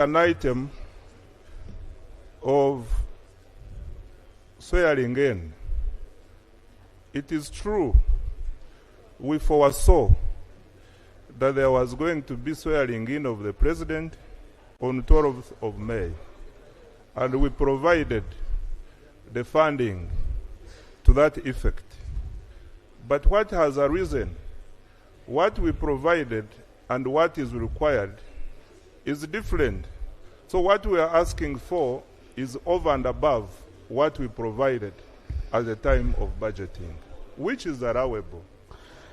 an item of swearing in. It is true, we foresaw that there was going to be swearing in of the president on 12th of May, and we provided the funding to that effect. But what has arisen, what we provided and what is required is different. So what we are asking for is over and above what we provided at the time of budgeting, which is allowable.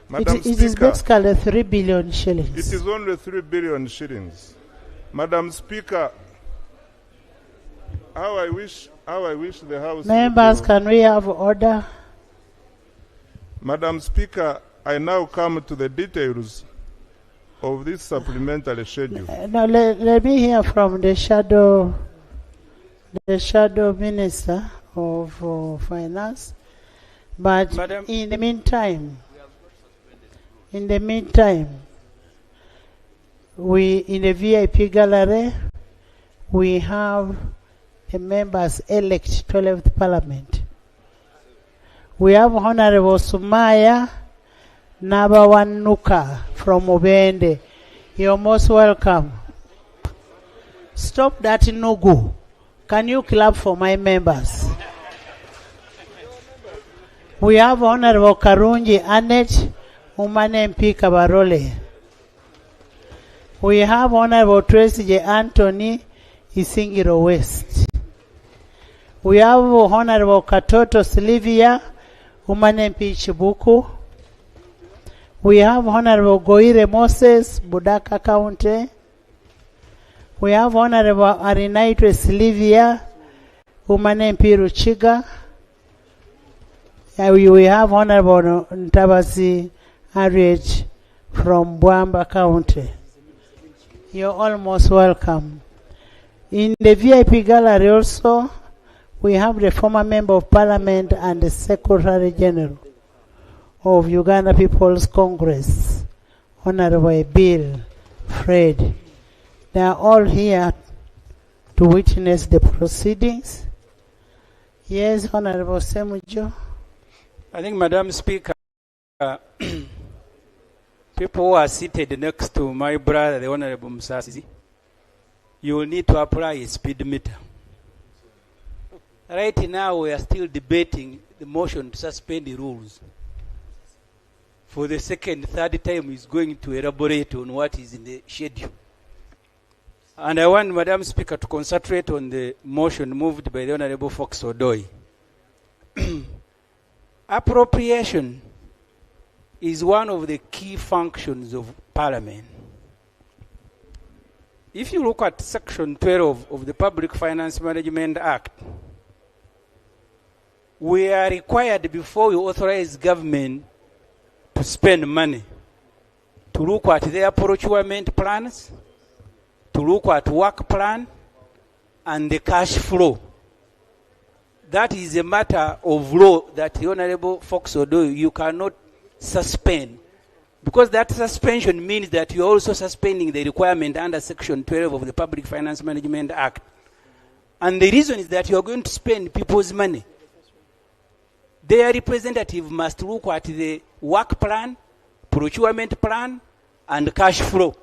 Madam Speaker, it is basically 3 billion shillings. It is only 3 billion shillings. Madam Speaker, how I wish the House... Members, can we have order? Madam Speaker, I now come to the details of this supplementary schedule. Now let me hear from the shadow minister of finance. But Madam, in the meantime, we in the VIP gallery we have the members elect 12th Parliament. We have Honorable Sumaya Nabawanuka from Obende. You're most welcome. Stop that no-go. Can you clap for my members? We have Honorable Karunji Annette Umane MP Kabarole. We have Honorable Tracy J. Anthony Isingiro West. We have Honorable Katoto Sylvia Umane MP Chibuku. We have Honorable Goire Moses Budaka County. We have Honorable Arinaitwe Sylvia Umane MP Ruchiga. We have Honorable Ntabasi Harriet from Bwamba County. You're almost welcome. In the VIP gallery also, we have the former Member of Parliament and the Secretary General of Uganda People's Congress, Honorable Bill Fred. They are all here to witness the proceedings. Yes, Honorable Semujo. I think, Madam Speaker, people who are seated next to my brother, the Honorable Musasi, you will need to apply a speed meter. Right now, we are still debating the motion to suspend the rules. For the third time, he's going to elaborate on what is in the schedule. And I want Madam Speaker to concentrate on the motion moved by the Honorable Fox Odoi. Appropriation is one of the key functions of Parliament. If you look at Section 12 of the Public Finance Management Act, we are required, before we authorize government to spend money, to look at their procurement plans, to look at work plan, and the cash flow. That is a matter of law that the Honorable Fox Odoi, you cannot suspend. Because that suspension means that you are also suspending the requirement under Section 12 of the Public Finance Management Act. And the reason is that you are going to spend people's money. Their representative must look at the work plan, procurement plan, and cash flow.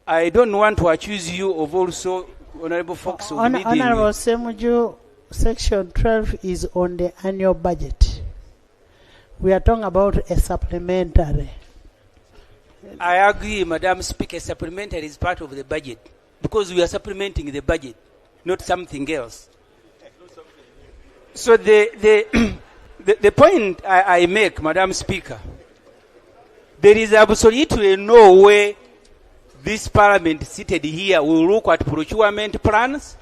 I don't want to accuse you of also, Honorable Fox, of leading. Honorable Semuju, Section 12 is on the annual budget. We are talking about a supplementary. I agree, Madam Speaker, supplementary is part of the budget because we are supplementing the budget, not something else. So the point I make, Madam Speaker, there is absolutely no way this Parliament seated here will look at procurement plans,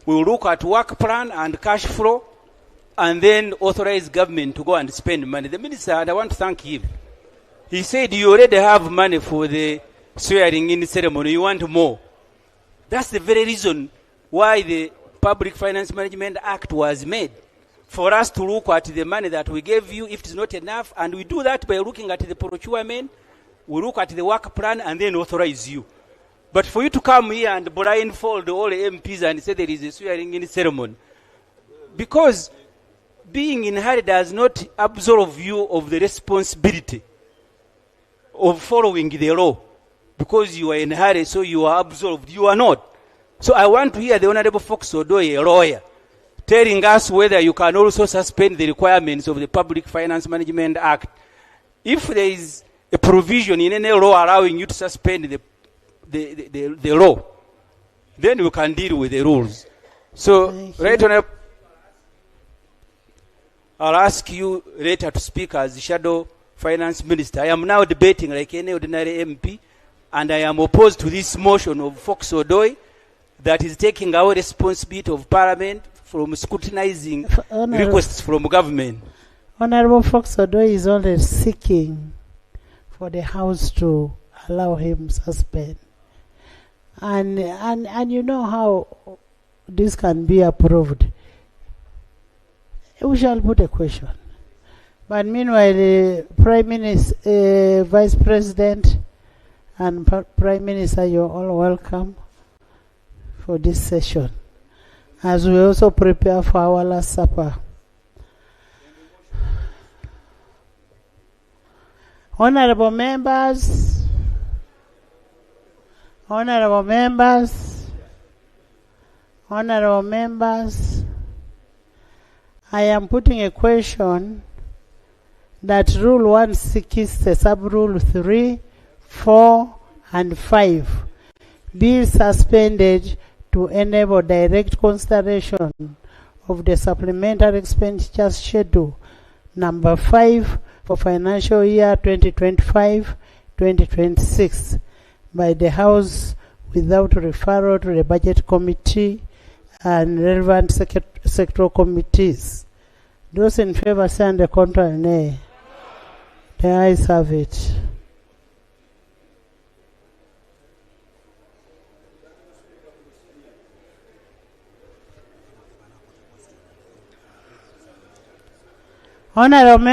will look at work plan and cash flow, and then authorize government to go and spend money. The Minister, and I want to thank him, he said you already have money for the swearing in ceremony, you want more. That's the very reason why the Public Finance Management Act was made, for us to look at the money that we gave you, if it's not enough, and we do that by looking at the procurement, we look at the work plan, and then authorize you. But for you to come here and blindfold all the MPs and say there is a swearing-in ceremony, because being in hurry does not absolve you of the responsibility of following the law. Because you are in hurry, so you are absolved. You are not. So I want to hear the Honorable Fox Odoi, a lawyer, telling us whether you can also suspend the requirements of the Public Finance Management Act. If there is a provision in any law allowing you to suspend the law, then we can deal with the rules. So, right on, I'll ask you later to speak as the Shadow Finance Minister. I am now debating like any ordinary MP, and I am opposed to this motion of Fox Odoi that is taking our responsibility of Parliament from scrutinizing requests from government. Honorable Fox Odoi is only seeking for the House to allow him suspend. And you know how this can be approved. We shall put a question. But meanwhile, the Prime Minister, Vice President, and Prime Minister, you're all welcome for this session, as we also prepare for our last supper. Honorable members, honorable members, honorable members, I am putting a question that Rule 160, Sub-Rule 3, 4, and 5 be suspended to enable direct consideration of the supplementary expenditure schedule number 5 for financial year 2025-2026 by the House without referral to the Budget Committee and relevant sectoral committees. Those in favor say and the contrary nay. The ayes have it. Honorable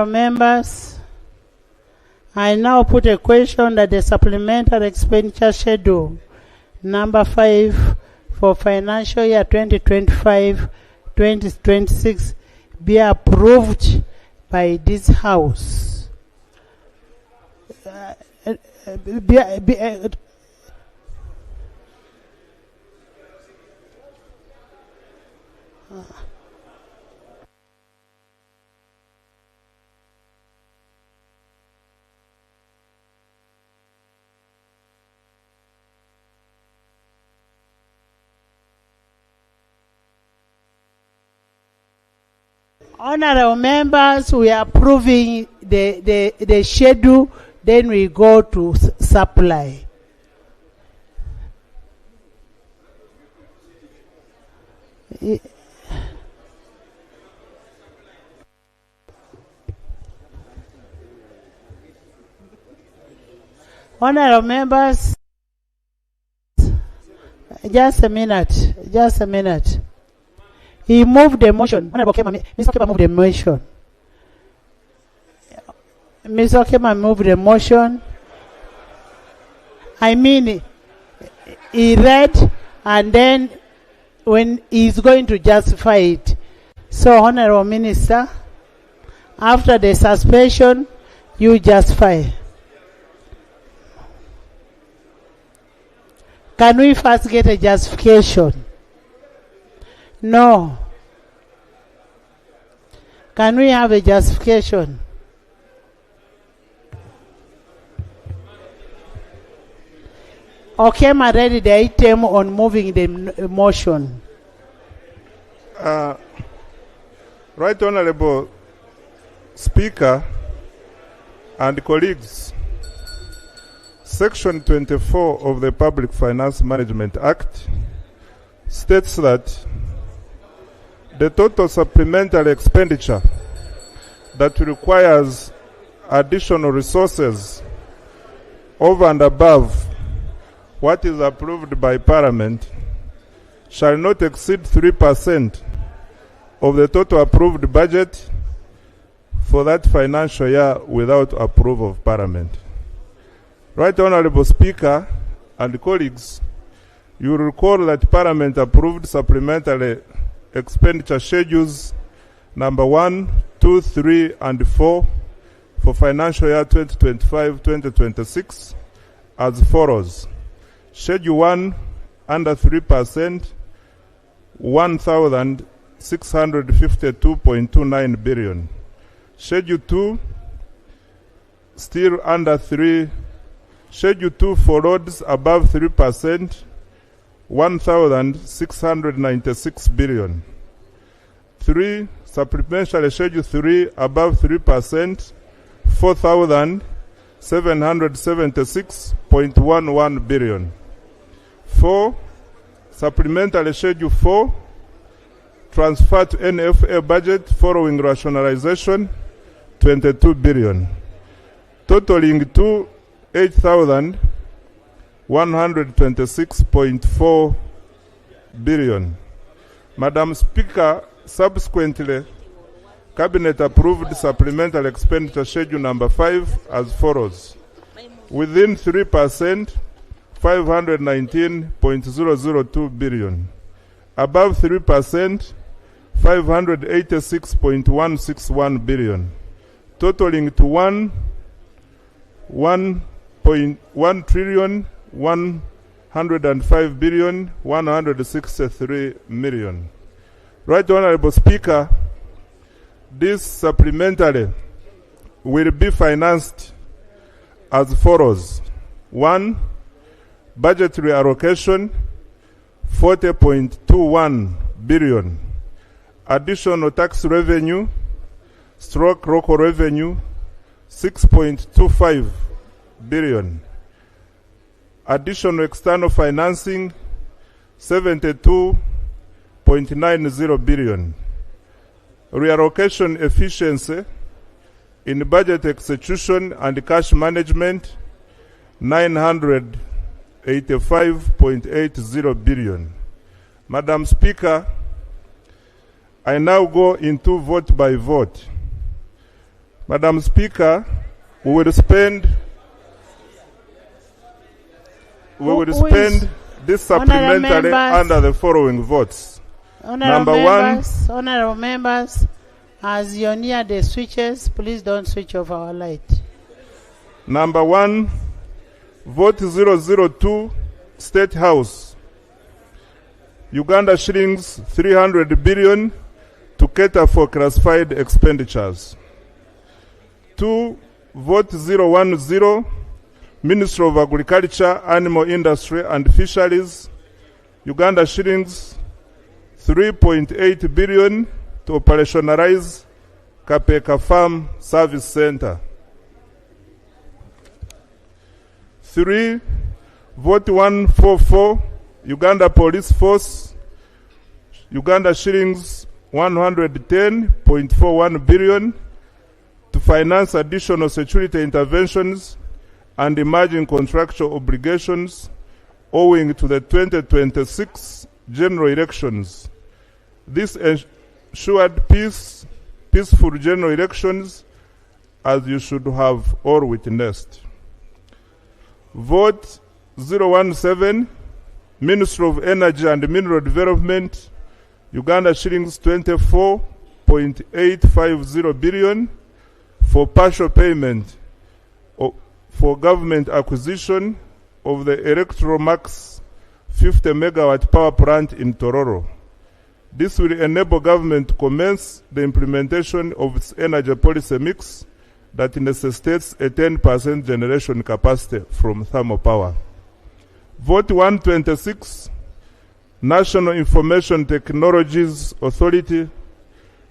members, I now put a question that the supplementary expenditure schedule number 5 for financial year 2025-2026 be approved by this House. Honorable members, we are approving the schedule, then we go to supply. Honorable members, just a minute. He moved the motion. Honorable Kema, Mr. Kema moved the motion. Mr. Kema moved the motion. I mean, he read, and then when he's going to justify it. So, Honorable Minister, after the suspension, you justify. Can we first get a justification? No. Can we have a justification? Okay, I'm ready the item on moving the motion. Right Honorable Speaker and colleagues, Section 24 of the Public Finance Management Act states that the total supplementary expenditure that requires additional resources over and above what is approved by Parliament shall not exceed 3% of the total approved budget for that financial year without approval of Parliament. Right Honorable Speaker and colleagues, you will recall that Parliament approved supplementary expenditure schedules number 1, 2, 3, and 4 for financial year 2025-2026 as follows. Schedule 1, under 3%, 1,652.29 billion. Schedule 2, still under 3. Schedule 2 for roads above 3%, 1,696 billion. 3, supplementary schedule 3 above 3%, 4,776.11 billion. 4, supplementary schedule 4, transfer to NFA budget following rationalization, 22 billion. Totaling to 8,126.4 billion. Madam Speaker, subsequently, Cabinet approved supplemental expenditure schedule number 5 as follows. Within 3%, 519.002 billion. Above 3%, 586.161 billion. Totaling to 1,105,163 million. Right Honorable Speaker, this supplementary will be financed as follows. 1, budgetary allocation 40.21 billion. Additional tax revenue stroke local revenue 6.25 billion. Additional external financing 72.90 billion. Reallocation efficiency in budget execution and cash management 985.80 billion. Madam Speaker, I now go into vote by vote. Madam Speaker, we will spend this supplementary under the following votes. Honorable members, as you're near the switches, please don't switch off our light. Number 1, vote 002, State House. Uganda shillings 300 billion to cater for classified expenditures. 2, vote 010, Ministry of Agriculture, Animal Industry and Fisheries, Uganda shillings 3.8 billion to operationalize Kapeka Farm Service Center. 3, vote 144, Uganda Police Force, Uganda shillings 110.41 billion to finance additional security interventions and emerging contractual obligations owing to the 2026 general elections. This ensured peaceful general elections, as you should have all witnessed. Vote 017, Ministry of Energy and Mineral Development, Uganda shillings 24.850 billion for partial payment for government acquisition of the Electromax 50 megawatt power plant in Tororo. This will enable government to commence the implementation of its energy policy mix that necessitates a 10% generation capacity from thermal power. Vote 126, National Information Technologies Authority,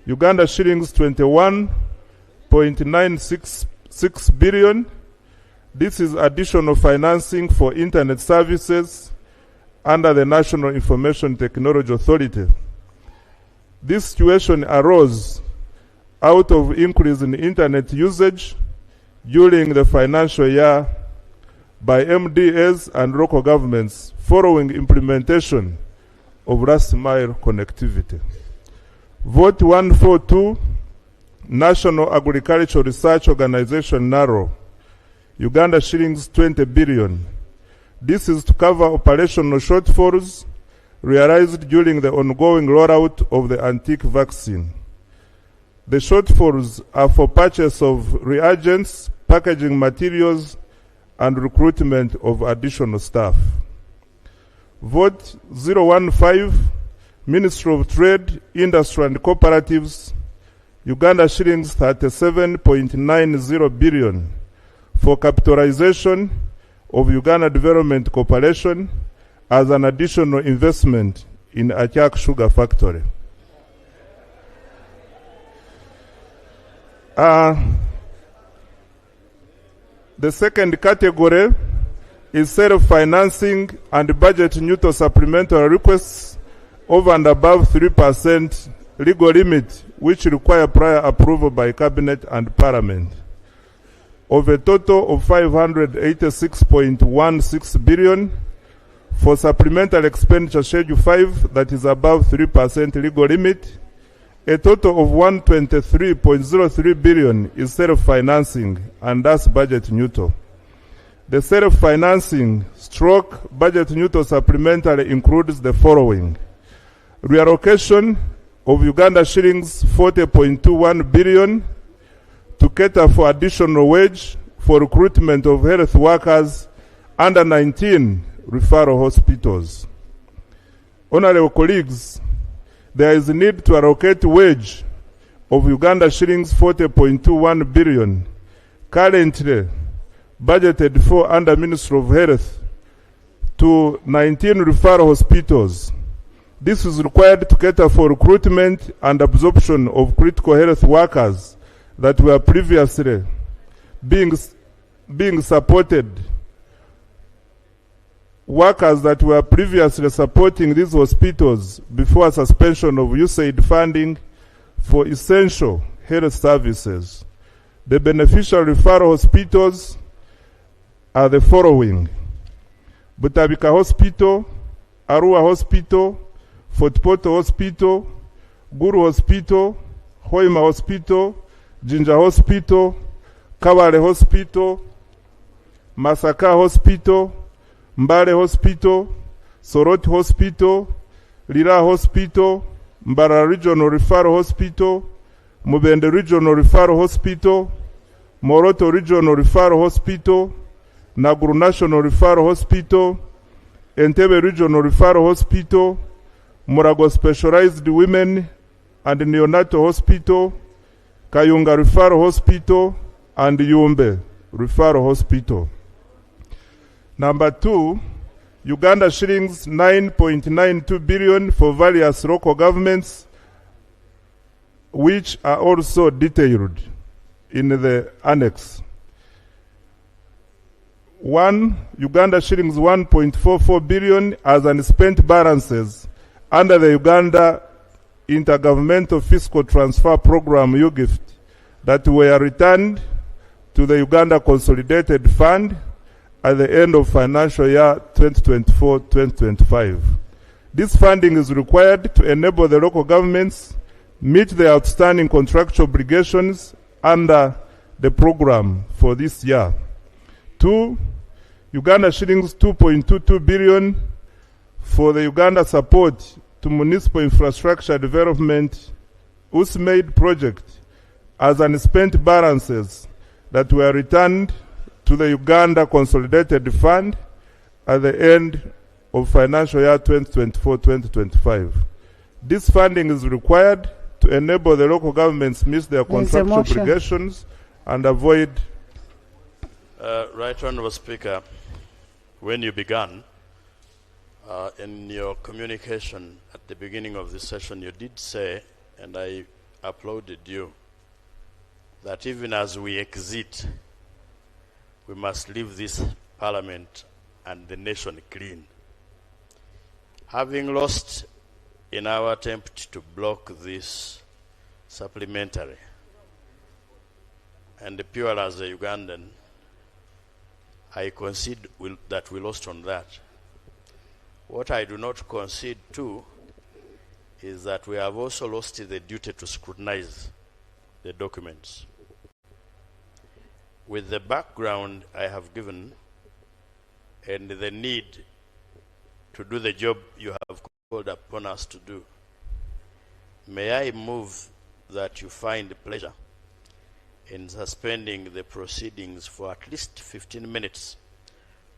Uganda shillings 21.966 billion. This is additional financing for internet services under the National Information Technology Authority. This situation arose out of increase in internet usage during the financial year by MDAs and local governments following implementation of last mile connectivity. Vote 142, National Agricultural Research Organization, NARO, Uganda shillings 20 billion. This is to cover operational shortfalls realized during the ongoing rollout of the antique vaccine. The shortfalls are for purchase of reagents, packaging materials, and recruitment of additional staff. Vote 015, Ministry of Trade, Industry and Cooperatives, Uganda shillings 37.90 billion for capitalization of Uganda Development Corporation as an additional investment in Achak Sugar Factory. The second category is self-financing and budget-neutral supplementary requests over and above 3% legal limit, which require prior approval by Cabinet and Parliament, of a total of 586.16 billion for supplemental expenditure Schedule 5 that is above 3% legal limit. A total of 123.03 billion is self-financing and thus budget neutral. The self-financing stroke budget neutral supplementary includes the following: reallocation of Uganda shillings 40.21 billion to cater for additional wage for recruitment of health workers under 19 referral hospitals. Honorable colleagues, there is a need to allocate wage of Uganda shillings 40.21 billion, currently budgeted for under Ministry of Health, to 19 referral hospitals. This is required to cater for recruitment and absorption of critical health workers that were previously being supported. Workers that were previously supporting these hospitals before suspension of USAID funding for essential health services. The beneficial referral hospitals are the following: Butabika Hospital, Arua Hospital, Fort Portal Hospital, Guru Hospital, Hoima Hospital, Jinja Hospital, Kawale Hospital, Masaka Hospital, Mbale Hospital, Soroti Hospital, Lira Hospital, Mbara Regional Referral Hospital, Mubende Regional Referral Hospital, Moroto Regional Referral Hospital, Naguru National Referral Hospital, Entebbe Regional Referral Hospital, Murago Specialized Women and Neonatal Hospital, Kayunga Referral Hospital, and Yumbe Referral Hospital. Number 2, Uganda shillings 9.92 billion for various local governments, which are also detailed in the annex. 1, Uganda shillings 1.44 billion as unspent balances under the Uganda Intergovernmental Fiscal Transfer Program UGIFT that were returned to the Uganda Consolidated Fund at the end of financial year 2024-2025. This funding is required to enable the local governments meet their outstanding contractual obligations under the program for this year. 2, Uganda shillings 2.22 billion for the Uganda support to municipal infrastructure development USMAID project as unspent balances that were returned to the Uganda Consolidated Fund at the end of financial year 2024-2025. This funding is required to enable the local governments meet their contractual obligations and avoid... Right Honourable Speaker, when you began, in your communication at the beginning of this session, you did say, and I applauded you, that even as we exit, we must leave this parliament and the nation clean. Having lost in our attempt to block this supplementary, and pure as a Ugandan, I concede that we lost on that. What I do not concede to is that we have also lost the duty to scrutinize the documents. with the background I have given and the need to do the job you have called upon us to do, may I move that you find pleasure in suspending the proceedings for at least 15 minutes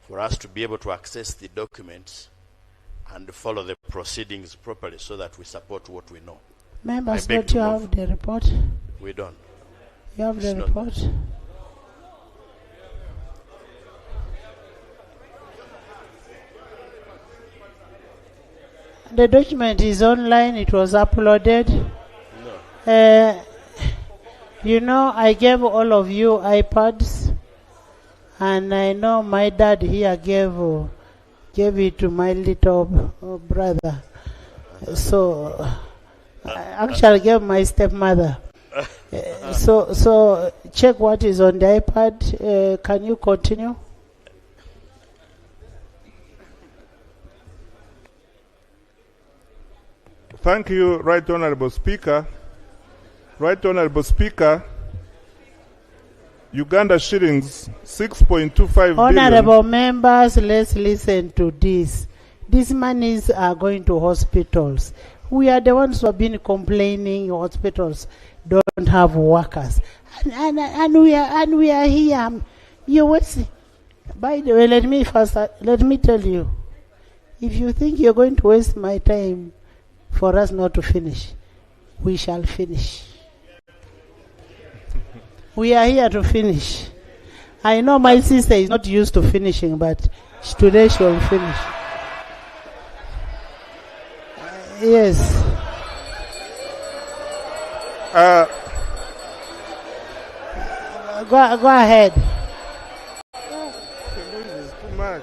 for us to be able to access the documents and follow the proceedings properly so that we support what we know. Members, don't you have the report? We don't. You have the report? The document is online. It was uploaded. No. You know, I gave all of you iPads, and I know my dad here gave it to my little brother. So I actually gave my stepmother. So check what is on the iPad. Can you continue? Thank you, Right Honorable Speaker. Right Honorable Speaker, Uganda shillings 6.25 billion. Honorable members, let's listen to this. These monies are going to hospitals. We are the ones who have been complaining hospitals don't have workers. And we are here. You will see. By the way, let me tell you, if you think you're going to waste my time for us not to finish, we shall finish. We are here to finish. I know my sister is not used to finishing, but today she will finish. Yes. Go ahead. This is too much.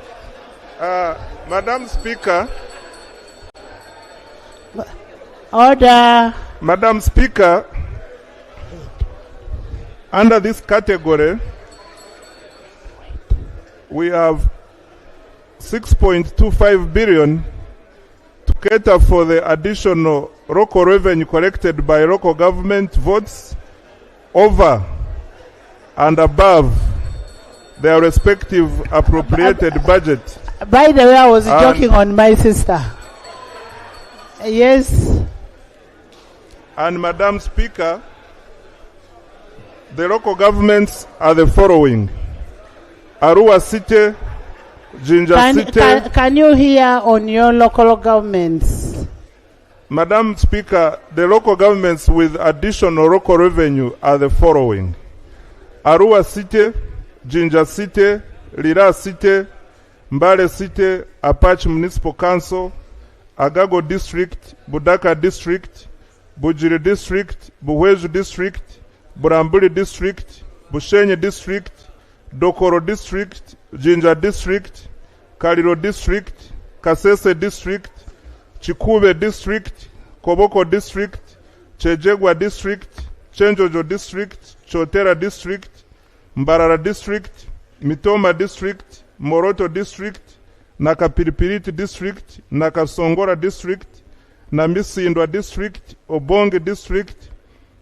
Madam Speaker. Order. Madam Speaker, under this category, we have 6.25 billion to cater for the additional local revenue collected by local government votes over and above their respective appropriated budget. By the way, I was joking on my sister. Yes. And Madam Speaker, the local governments are the following: Arua City, Jinja City. Can you hear on your local governments? Madam Speaker, the local governments with additional local revenue are the following: Arua City, Jinja City, Lira City, Mbale City, Apache Municipal Council, Agago District, Budaka District, Bujiri District, Buhweju District, Burambuli District, Bushenye District, Dokoro District, Jinja District, Kaliro District, Kasese District, Chikube District, Koboko District, Chejegwa District, Chenjojo District, Chotera District, Mbarara District, Mitoma District, Moroto District, Nakapiripiriti District, Nakasongora District, Namisindwa District, Obonge District,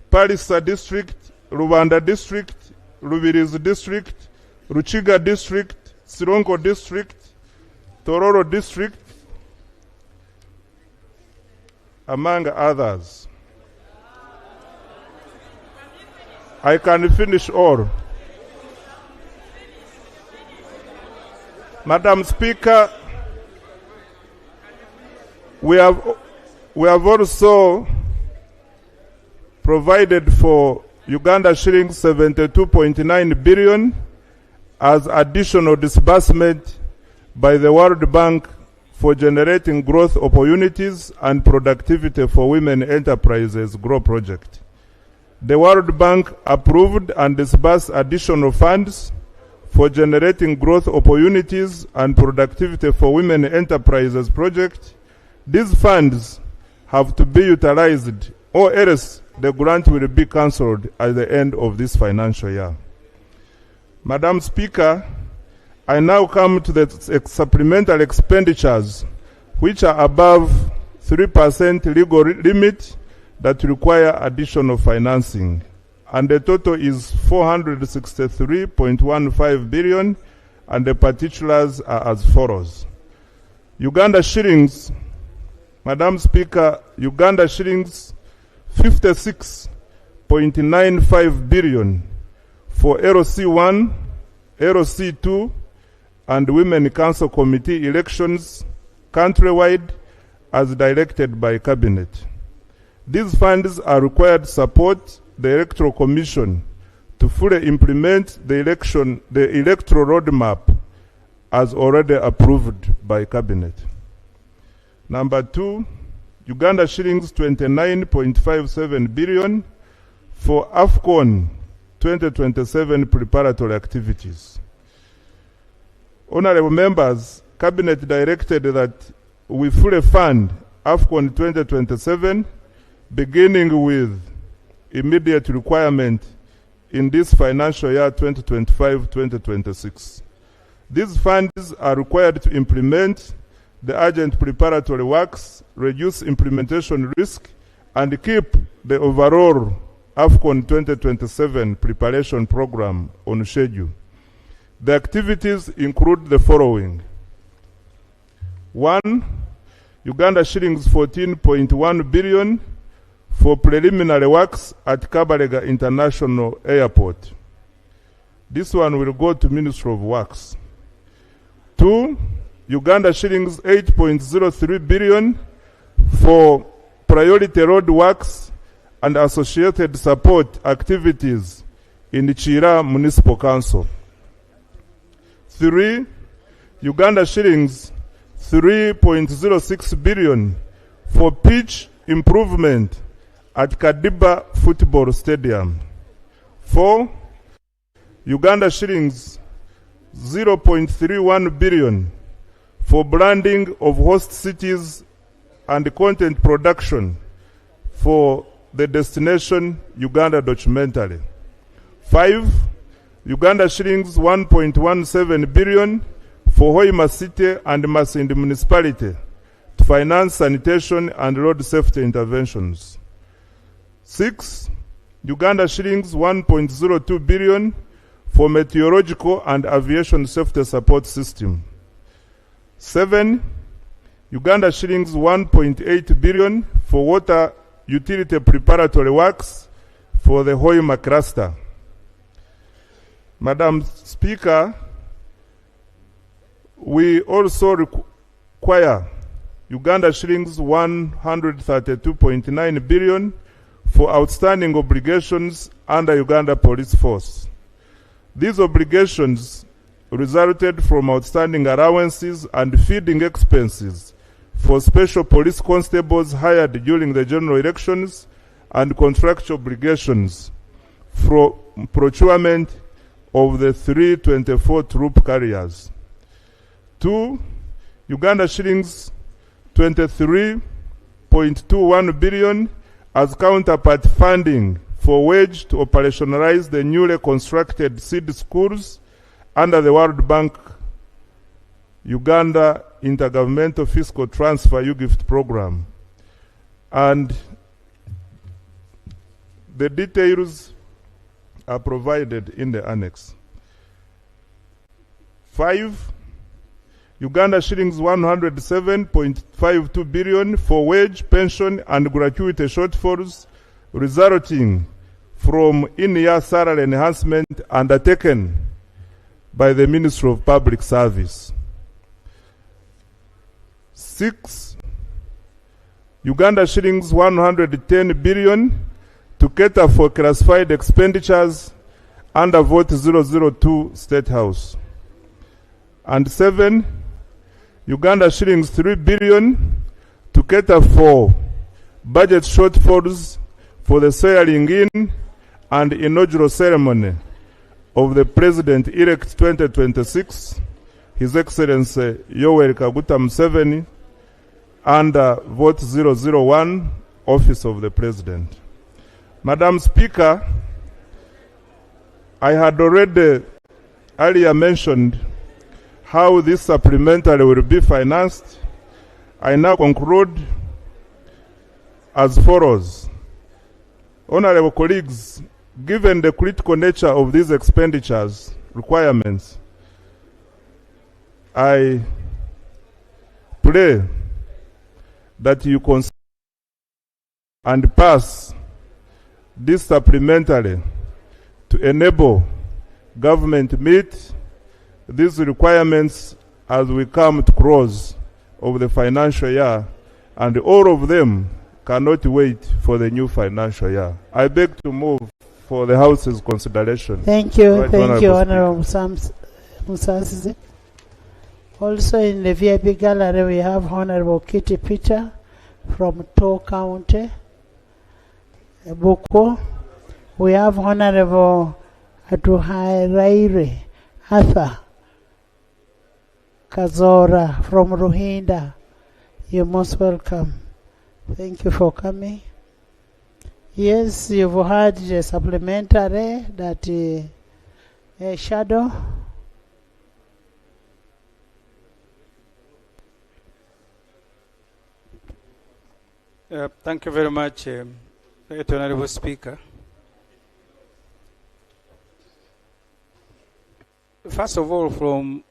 Palisa District, Rwanda District, Rubirizi District, Ruchiga District, Sirongo District, Tororo District, among others. I can finish all. Madam Speaker, we have also provided for Uganda shillings 72.9 billion as additional disbursement by the World Bank for generating growth opportunities and productivity for women enterprises GROW project. The World Bank approved and disbursed additional funds for generating growth opportunities and productivity for women enterprises project. These funds have to be utilized, or else the grant will be cancelled at the end of this financial year. Madam Speaker, I now come to the supplemental expenditures, which are above 3% legal limit that require additional financing. and the total is 463.15 billion, and the particulars are as follows. Uganda shillings, Madam Speaker, Uganda shillings 56.95 billion for LC1, LC2, and Women Council Committee elections countrywide as directed by Cabinet. These funds are required to support the Electoral Commission to fully implement the electoral roadmap as already approved by Cabinet. Number 2, Uganda shillings 29.57 billion for AFCON 2027 preparatory activities. Honorable members, Cabinet directed that we fully fund AFCON 2027, beginning with immediate requirement in this financial year 2025-2026. These funds are required to implement the urgent preparatory works, reduce implementation risk, and keep the overall AFCON 2027 preparation program on schedule. The activities include the following. 1, Uganda shillings 14.1 billion for preliminary works at Kabalega International Airport. This one will go to Ministry of Works. 2, Uganda shillings 8.03 billion for priority road works and associated support activities in Chira Municipal Council. 3, Uganda shillings 3.06 billion for pitch improvement at Kadiba Football Stadium. 4, Uganda shillings 0.31 billion for branding of host cities and content production for the Destination Uganda documentary. 5, Uganda shillings 1.17 billion for Hoima City and Masindi Municipality to finance sanitation and road safety interventions. 6, Uganda shillings 1.02 billion for meteorological and aviation safety support system. 7, Uganda shillings 1.8 billion for water utility preparatory works for the Hoima cluster. Madam Speaker, we also require Uganda shillings 132.9 billion for outstanding obligations under Uganda Police Force. These obligations resulted from outstanding allowances and feeding expenses for special police constables hired during the general elections and contractual obligations for procurement of the 324 troop carriers. 2, Uganda shillings 23.21 billion as counterpart funding for wage to operationalize the newly constructed seed schools under the World Bank Uganda Intergovernmental Fiscal Transfer UGIFT program. And the details are provided in the annex. 5, Uganda shillings 107.52 billion for wage, pension, and gratuity shortfalls resulting from in-year salary enhancement undertaken by the Ministry of Public Service. 6, Uganda shillings 110 billion to cater for classified expenditures under Vote 002 State House. And 7, Uganda shillings 3 billion to cater for budget shortfalls for the swearing in and inaugural ceremony of the President-elect 2026, His Excellency Yoweri Kaguta Museveni, under Vote 001, Office of the President. Madam Speaker, I had already earlier mentioned how this supplementary will be financed. I now conclude as follows. Honorable colleagues, Given the critical nature of these expenditures requirements, I pray that you consider and pass this supplementary to enable government to meet these requirements as we come to close of the financial year, and all of them cannot wait for the new financial year. I beg to move for the House's consideration. Thank you. Right, Thank you, Honorable Honorable Musasizi. Also in the VIP gallery, we have Honorable Kitty Peter from Tow County, Buko. We have Honorable Atuhairaire Arthur Kazora from Ruhinda. You're most welcome. Thank you for coming. Yes, you've heard the supplementary that a shadow. Thank you very much, Right Honorable Speaker. First of all, from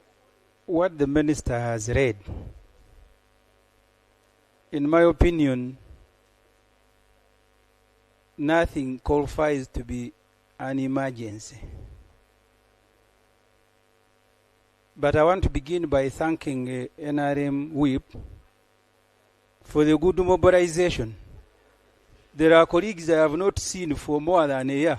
what the Minister has read, in my opinion, nothing qualifies to be an emergency. But I want to begin by thanking NRM Whip for the good mobilization. There are colleagues I have not seen for more than a year.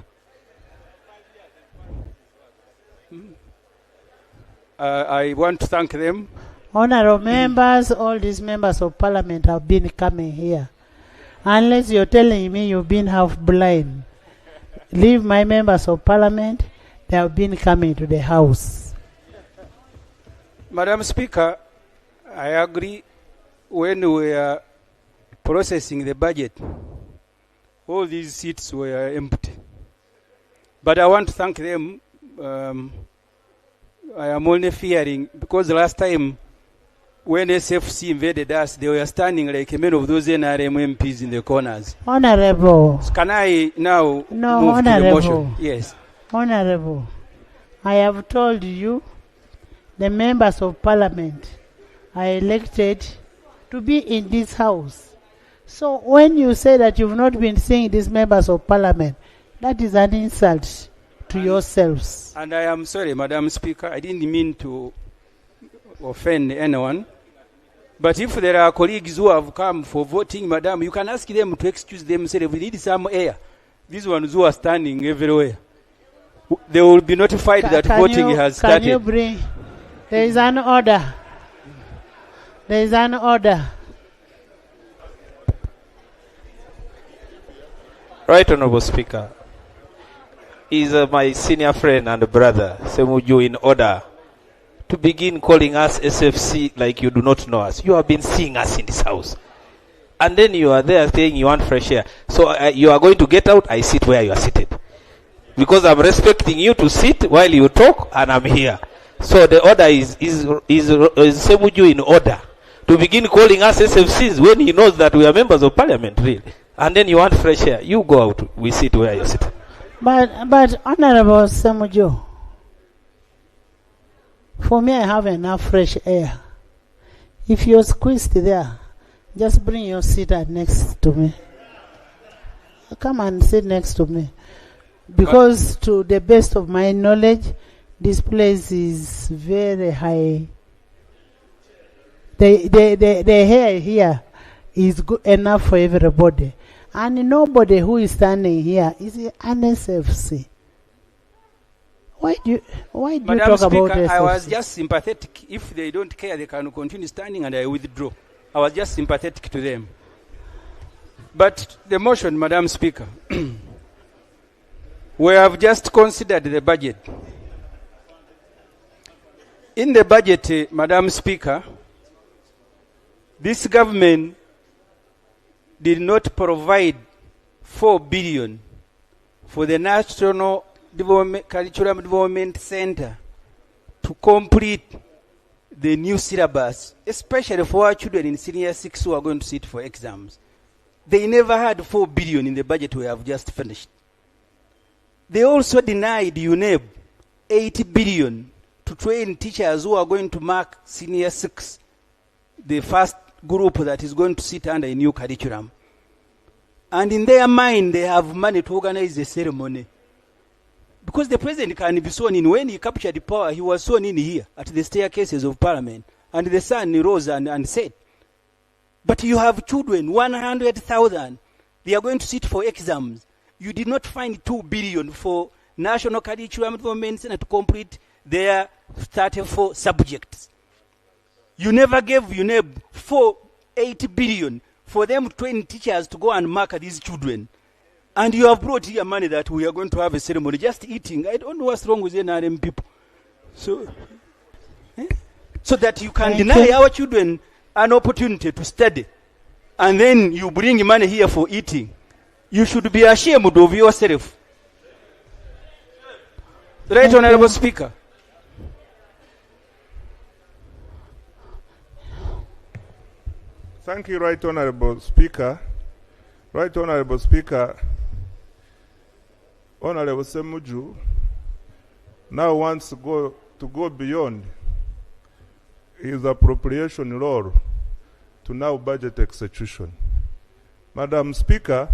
I want to thank them. Honorable members, all these members of parliament have been coming here. Unless you're telling me you've been half blind. Leave my members of parliament, they have been coming to the house. Madam Speaker, I agree. When we are processing the budget, all these seats were empty. But I want to thank them. I am only fearing, because last time when SFC invaded us, they were standing like many of those NRM MPs in the corners. Honorable. So can I now No, move Honorable. to the motion? Yes. Honorable, I have told you the members of parliament are elected to be in this house. So when you say that you've not been seeing these members of parliament, that is an insult to yourselves. And I am sorry, Madam Speaker, I didn't mean to offend anyone. But if there are colleagues who have come for voting, Madam, you can ask them to excuse themselves. We need some air. These ones who are standing everywhere, they will be notified that voting has started. Can you bring? There is an order. There is an order. Right, Honorable Speaker. Is my senior friend and brother, Semuju, in order to begin calling us SFC like you do not know us. You have been seeing us in this house. And then you are there saying you want fresh air. So you are going to get out, I sit where you are seated. Because I'm respecting you to sit while you talk, and I'm here. So the order is Semuju in order to begin calling us SFCs when he knows that we are members of parliament, really. And then you want fresh air. You go out, we sit where you sit. But Honorable Semuju, for me, I have enough fresh air. If you're squeezed there, just bring your seat next to me. Come and sit next to me. Because to the best of my knowledge, this place is very high. The hair here is good enough for everybody. And nobody who is standing here is an SFC. Why do you Madam talk Speaker, about SFC? I was just sympathetic. If they don't care, they can continue standing, and I withdraw. I was just sympathetic to them. But the motion, Madam Speaker, we have just considered the budget. In the budget, Madam Speaker, this government did not provide 4 billion for the National Curriculum Development Center to complete the new syllabus, especially for our children in senior 6 who are going to sit for exams. They never had 4 billion in the budget we have just finished. They also denied UNEB 80 billion to train teachers who are going to mark senior 6, the first group that is going to sit under a new curriculum. And in their mind, they have money to organize the ceremony. Because the president can be sworn in. When he captured the power, he was sworn in here at the staircases of parliament. And the sun rose and set. But you have children, 100,000. They are going to sit for exams. You did not find 2 billion for national curriculum for medicine to complete their 34 subjects. You never gave UNEB 80 billion for them to train teachers to go and mark these children. And you have brought here money that we are going to have a ceremony, just eating. I don't know what's wrong with NRM people. So that you can deny our children an opportunity to study. And then you bring money here for eating. You should be ashamed of yourself. Right, Honorable Speaker. Thank you, Right Honorable Speaker. Right Honorable Speaker, Honorable Semuju now wants to go beyond his appropriation law to now budget execution. Madam Speaker,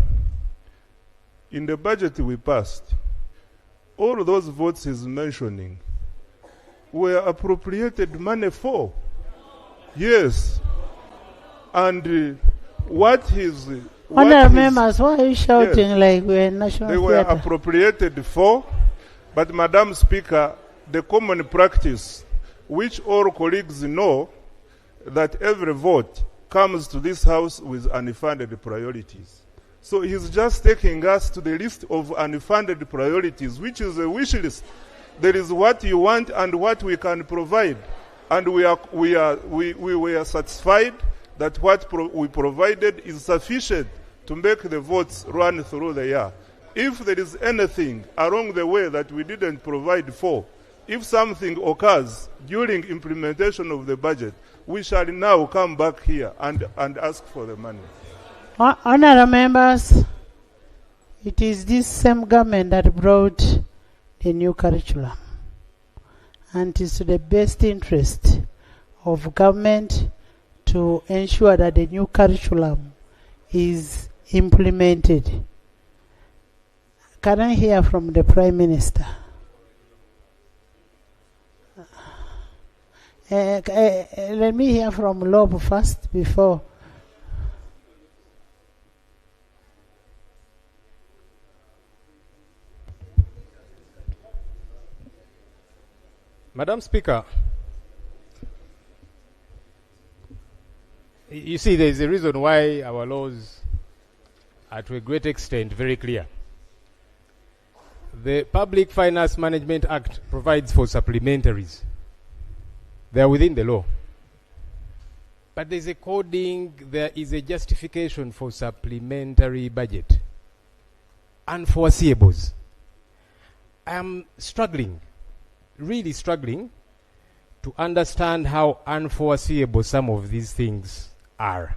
in the budget we passed, all those votes he's mentioning were appropriated money for. Yes. And what his... Honourable members, why are you shouting like we're in national They were theatre? appropriated for, but Madam Speaker, the common practice, which all colleagues know, that every vote comes to this House with unfunded priorities. So he's just taking us to the list of unfunded priorities, which is a wish list. There is what you want and what we can provide. And we were satisfied that what we provided is sufficient to make the votes run through the year. If there is anything along the way that we didn't provide for, if something occurs during implementation of the budget, we shall now come back here and ask for the money. Honourable members, it is this same government that brought the new curriculum. And it is to the best interest of government to ensure that the new curriculum is implemented. Can I hear from the Prime Minister? Let me hear from Lob first before. Madam Speaker, you see, there is a reason why our laws are to a great extent very clear. The Public Finance Management Act provides for supplementaries. They are within the law. But there is a coding, there is a justification for supplementary budget. Unforeseeables. I am struggling, really struggling, to understand how unforeseeable some of these things are,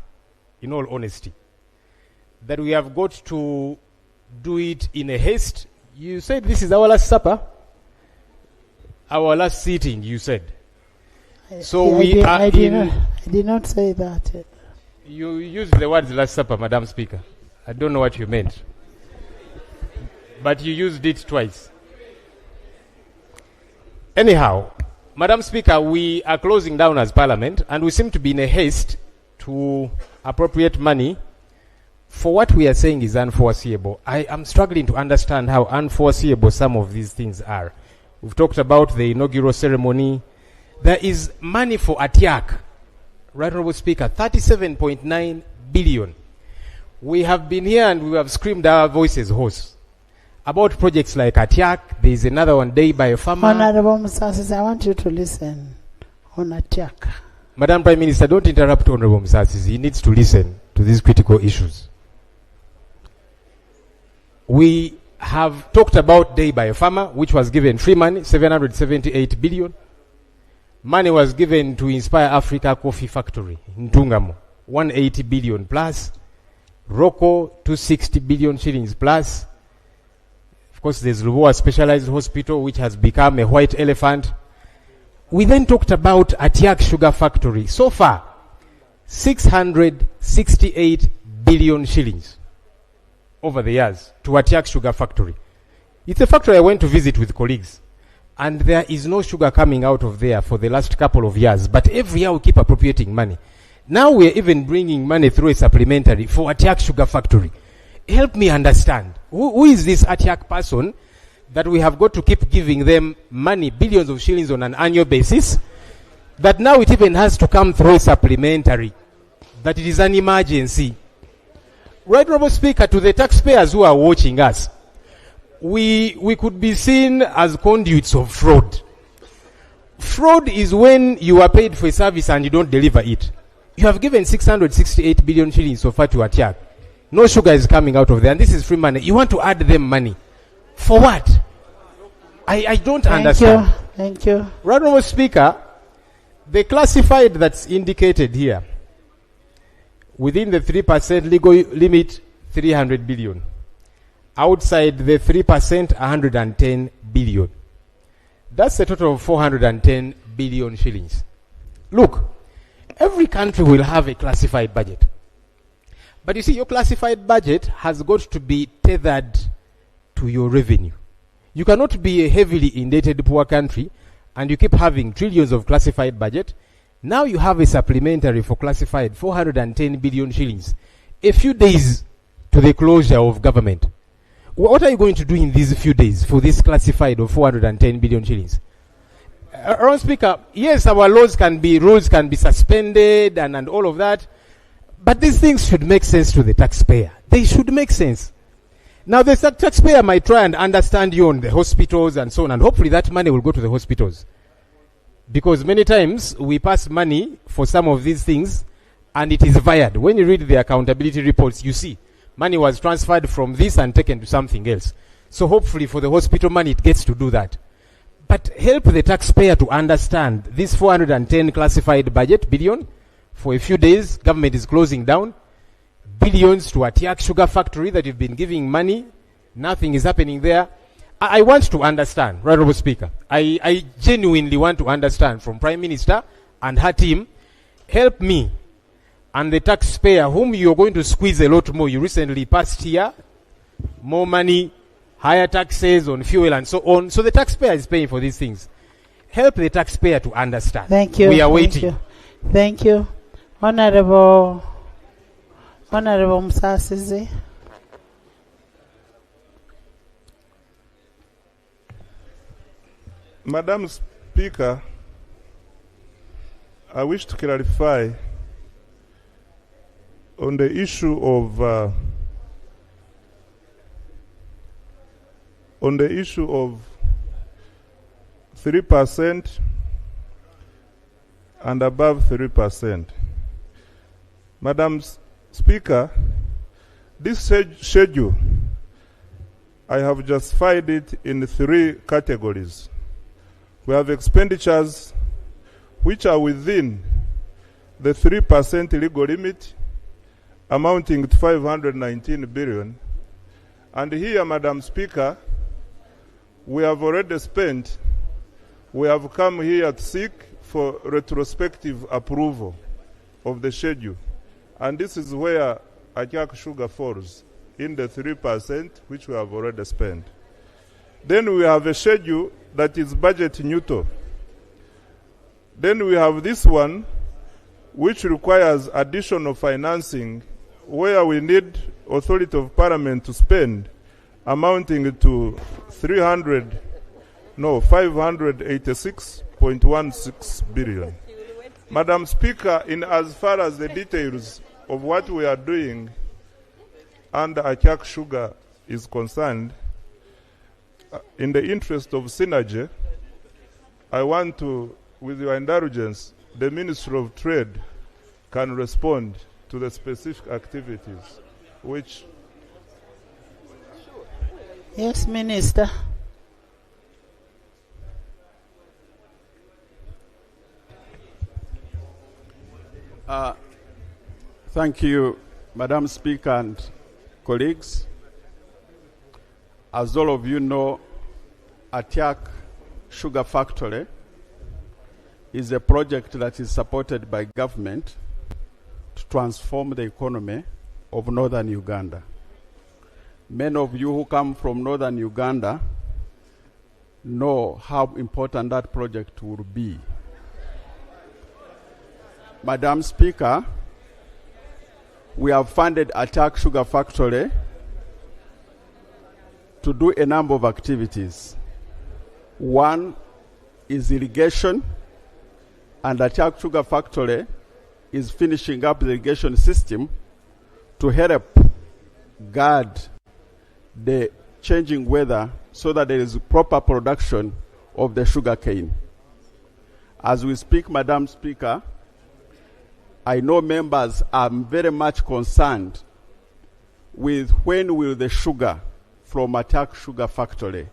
in all honesty. That we have got to do it in a haste. You said this is our last supper, our last sitting, you said. So I did not say that. You used the words last supper, Madam Speaker. I don't know what you meant. But you used it twice. Anyhow, Madam Speaker, we are closing down as Parliament, and we seem to be in a haste to appropriate money for what we are saying is unforeseeable. I am struggling to understand how unforeseeable some of these things are. We've talked about the inaugural ceremony. There is money for ATIAC, Right Honourable Speaker, 37.9 billion. We have been here and we have screamed our voices hoarse about projects like ATIAC. There is another one, Day by a Farmer. Honourable Musasi, I want you to listen on ATIAC. Madam Prime Minister, don't interrupt Honourable Musasi. He needs to listen to these critical issues. We have talked about Day by a Farmer, which was given free money, 778 billion. Money was given to Inspire Africa Coffee Factory in Tungamo, 180 billion plus. Rocco, 260 billion shillings plus. course, there's Lubowa Specialized Hospital, which has become a white elephant. We then talked about Atiak Sugar Factory. So far, 668 billion shillings over the years to Atiak Sugar Factory. It's a factory I went to visit with colleagues, and there is no sugar coming out of there for the last couple of years. But every year we keep appropriating money. Now we're even bringing money through a supplementary for Atiak Sugar Factory. Help me understand. Who is this Atiak person that we have got to keep giving them money, billions of shillings on an annual basis, that now it even has to come through a supplementary, that it is an emergency? Right, Honourable Speaker, to the taxpayers who are watching us, we could be seen as conduits of fraud. Fraud is when you are paid for a service and you don't deliver it. You have given 668 billion shillings so far to Atiak. No sugar is coming out of there, and this is free money. You want to add them money. For what? I don't understand. Thank you. Right, Honourable Speaker, the classified that's indicated here, within the 3% legal limit, 300 billion. Outside the 3%, 110 billion. That's a total of 410 billion shillings. Look, every country will have a classified budget. But you see, your classified budget has got to be tethered to your revenue. You cannot be a heavily indebted poor country and you keep having trillions of classified budget. Now you have a supplementary for classified 410 billion shillings. A few days to the closure of government. What are you going to do in these few days for this classified of 410 billion shillings? Honourable Speaker, yes, our rules can be suspended and all of that. But these things should make sense to the taxpayer. They should make sense. Now, the taxpayer might try and understand you on the hospitals and so on, and hopefully that money will go to the hospitals. Because many times we pass money for some of these things and it is wired. When you read the accountability reports, you see money was transferred from this and taken to something else. So hopefully for the hospital money, it gets to do that. But help the taxpayer to understand this 410 classified budget billion. For a few days, government is closing down. Billions to Atiak Sugar Factory that you've been giving money. Nothing is happening there. I want to understand, Honourable Speaker. I genuinely want to understand from Prime Minister and her team. Help me and the taxpayer whom you're going to squeeze a lot more. You recently passed here. More money, higher taxes on fuel and so on. So the taxpayer is paying for these things. Help the taxpayer to understand. Thank you. We are waiting. Thank you. Honourable Musasizi. Madam Speaker, I wish to clarify on the issue of 3% and above 3%. Madam Speaker, this schedule, I have justified it in 3 categories. We have expenditures which are within the 3% legal limit, amounting to 519 billion. And here, Madam Speaker, we have already spent, we have come here to seek for retrospective approval of the schedule. And this is where Atiak Sugar falls, in the 3% which we have already spent. Then we have a schedule that is budget neutral. Then we have this one which requires additional financing where we need authority of parliament to spend amounting to 586.16 billion. Madam Speaker, in as far as the details of what we are doing under Atiak Sugar is concerned, in the interest of synergy, I want to, with your indulgence, the Ministry of Trade can respond to the specific activities which... Yes, Minister. Thank you, Madam Speaker and colleagues. As all of you know, Atiak Sugar Factory is a project that is supported by government to transform the economy of northern Uganda. Many of you who come from northern Uganda know how important that project will be. Madam Speaker, we have funded Atiak Sugar Factory to do a number of activities. One is irrigation, and Atiak Sugar Factory is finishing up the irrigation system to help guard the changing weather so that there is proper production of the sugar cane. As we speak, Madam Speaker, I know members are very much concerned with when will the sugar from Atiak Sugar Factory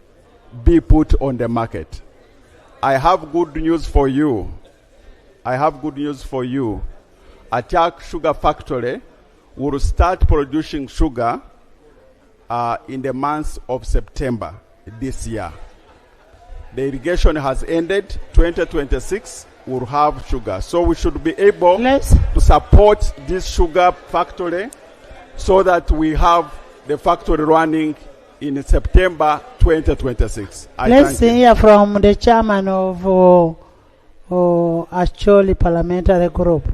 be put on the market. I have good news for you. Atiak Sugar Factory will start producing sugar in the month of September this year. The irrigation has ended. 2026 will have sugar. So we should be able to support this sugar factory so that we have the factory running in September 2026. Let's hear from the chairman of Acholi Parliamentary Group.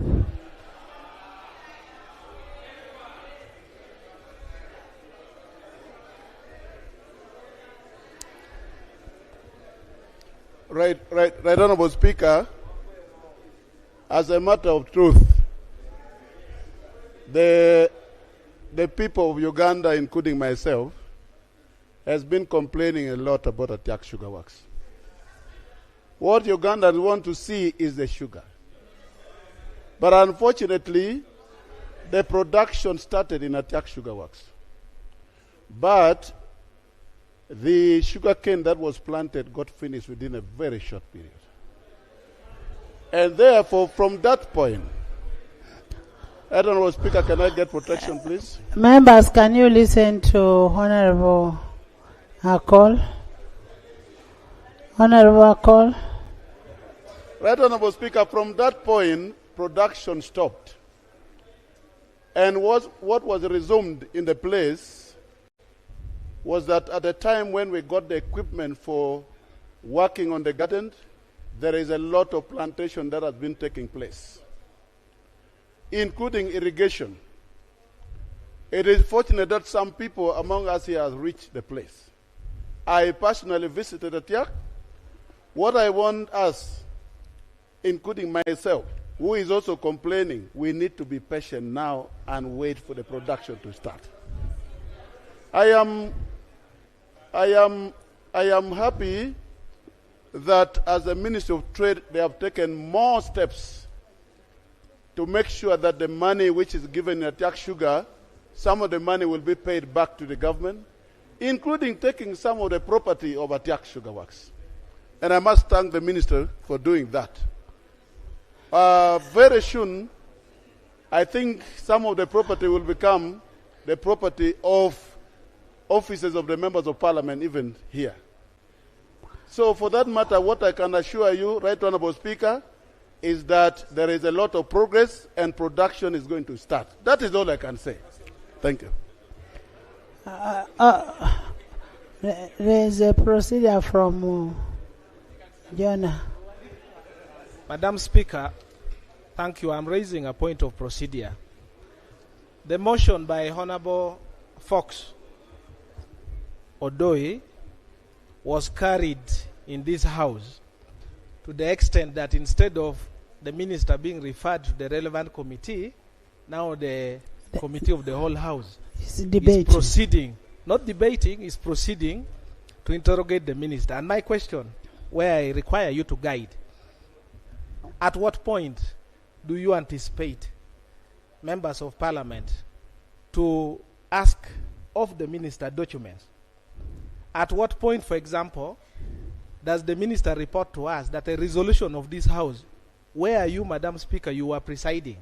Right, Honorable Speaker, as a matter of truth, the people of Uganda, including myself, has been complaining a lot about Atiak Sugar Works. What Ugandans want to see is the sugar. But unfortunately, the production started in Atiak Sugar Works. But the sugar cane that was planted got finished within a very short period. And therefore, from that point, Honorable Speaker, can I get protection, please? Members, can you listen to Honorable Akol? Honorable Akol? Right, Honorable Speaker, from that point, production stopped. And what was resumed in the place was that at the time when we got the equipment for working on the garden, there is a lot of plantation that has been taking place, including irrigation. It is fortunate that some people among us here have reached the place. I personally visited Atiak. What I want us, including myself, who is also complaining, we need to be patient now and wait for the production to start. I am happy that as the Ministry of Trade, they have taken more steps to make sure that the money which is given in Atiak Sugar, some of the money will be paid back to the government, including taking some of the property of Atiak Sugar Works. And I must thank the Minister for doing that. Very soon, I think some of the property will become the property of offices of the members of parliament, even here. So for that matter, what I can assure you, Right Honorable Speaker, is that there is a lot of progress and production is going to start. That is all I can say. Thank you. There is a procedure from Jonah. Madam Speaker, thank you. I'm raising a point of procedure. The motion by Honorable Fox Odoi was carried in this House to the extent that instead of the minister being referred to the relevant committee, now the committee of the whole House is proceeding, not debating, is proceeding to interrogate the minister. And my question, where I require you to guide, at what point do you anticipate members of parliament to ask of the minister documents? At what point, for example, does the minister report to us that a resolution of this House, where you, Madam Speaker, you were presiding,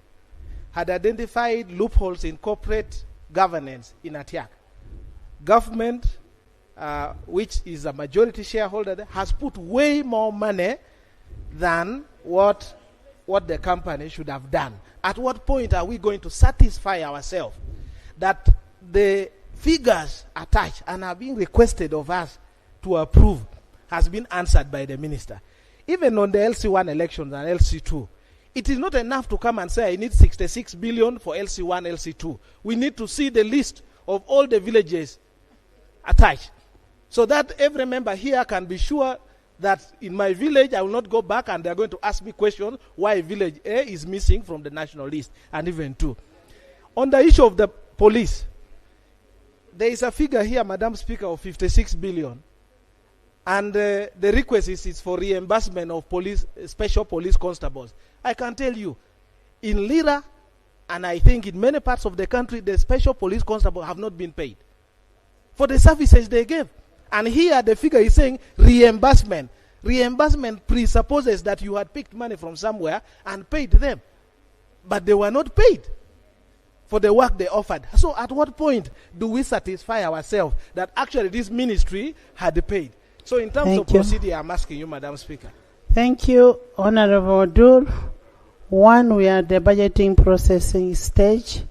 had identified loopholes in corporate governance in Atiak? Government which is a majority shareholder there, has put way more money than what the company should have done. At what point are we going to satisfy ourselves that the figures attached and are being requested of us to approve has been answered by the minister? Even on the LC1 elections and LC2, it is not enough to come and say I need 66 billion for LC1, LC2. We need to see the list of all the villages attached, so that every member here can be sure that in my village I will not go back and they are going to ask me questions why village A is missing from the national list, and even 2. On the issue of the police, there is a figure here, Madam Speaker, of 56 billion. And the request is for reimbursement of police, special police constables. I can tell you, in Lira, and I think in many parts of the country, the special police constables have not been paid for the services they gave. And here the figure is saying reimbursement. Reimbursement presupposes that you had picked money from somewhere and paid them. But they were not paid for the work they offered. So at what point do we satisfy ourselves that actually this ministry had paid? So in terms of procedure, I'm asking you, Madam Speaker. Thank you, Honorable Dur. One, we are at the budgeting processing stage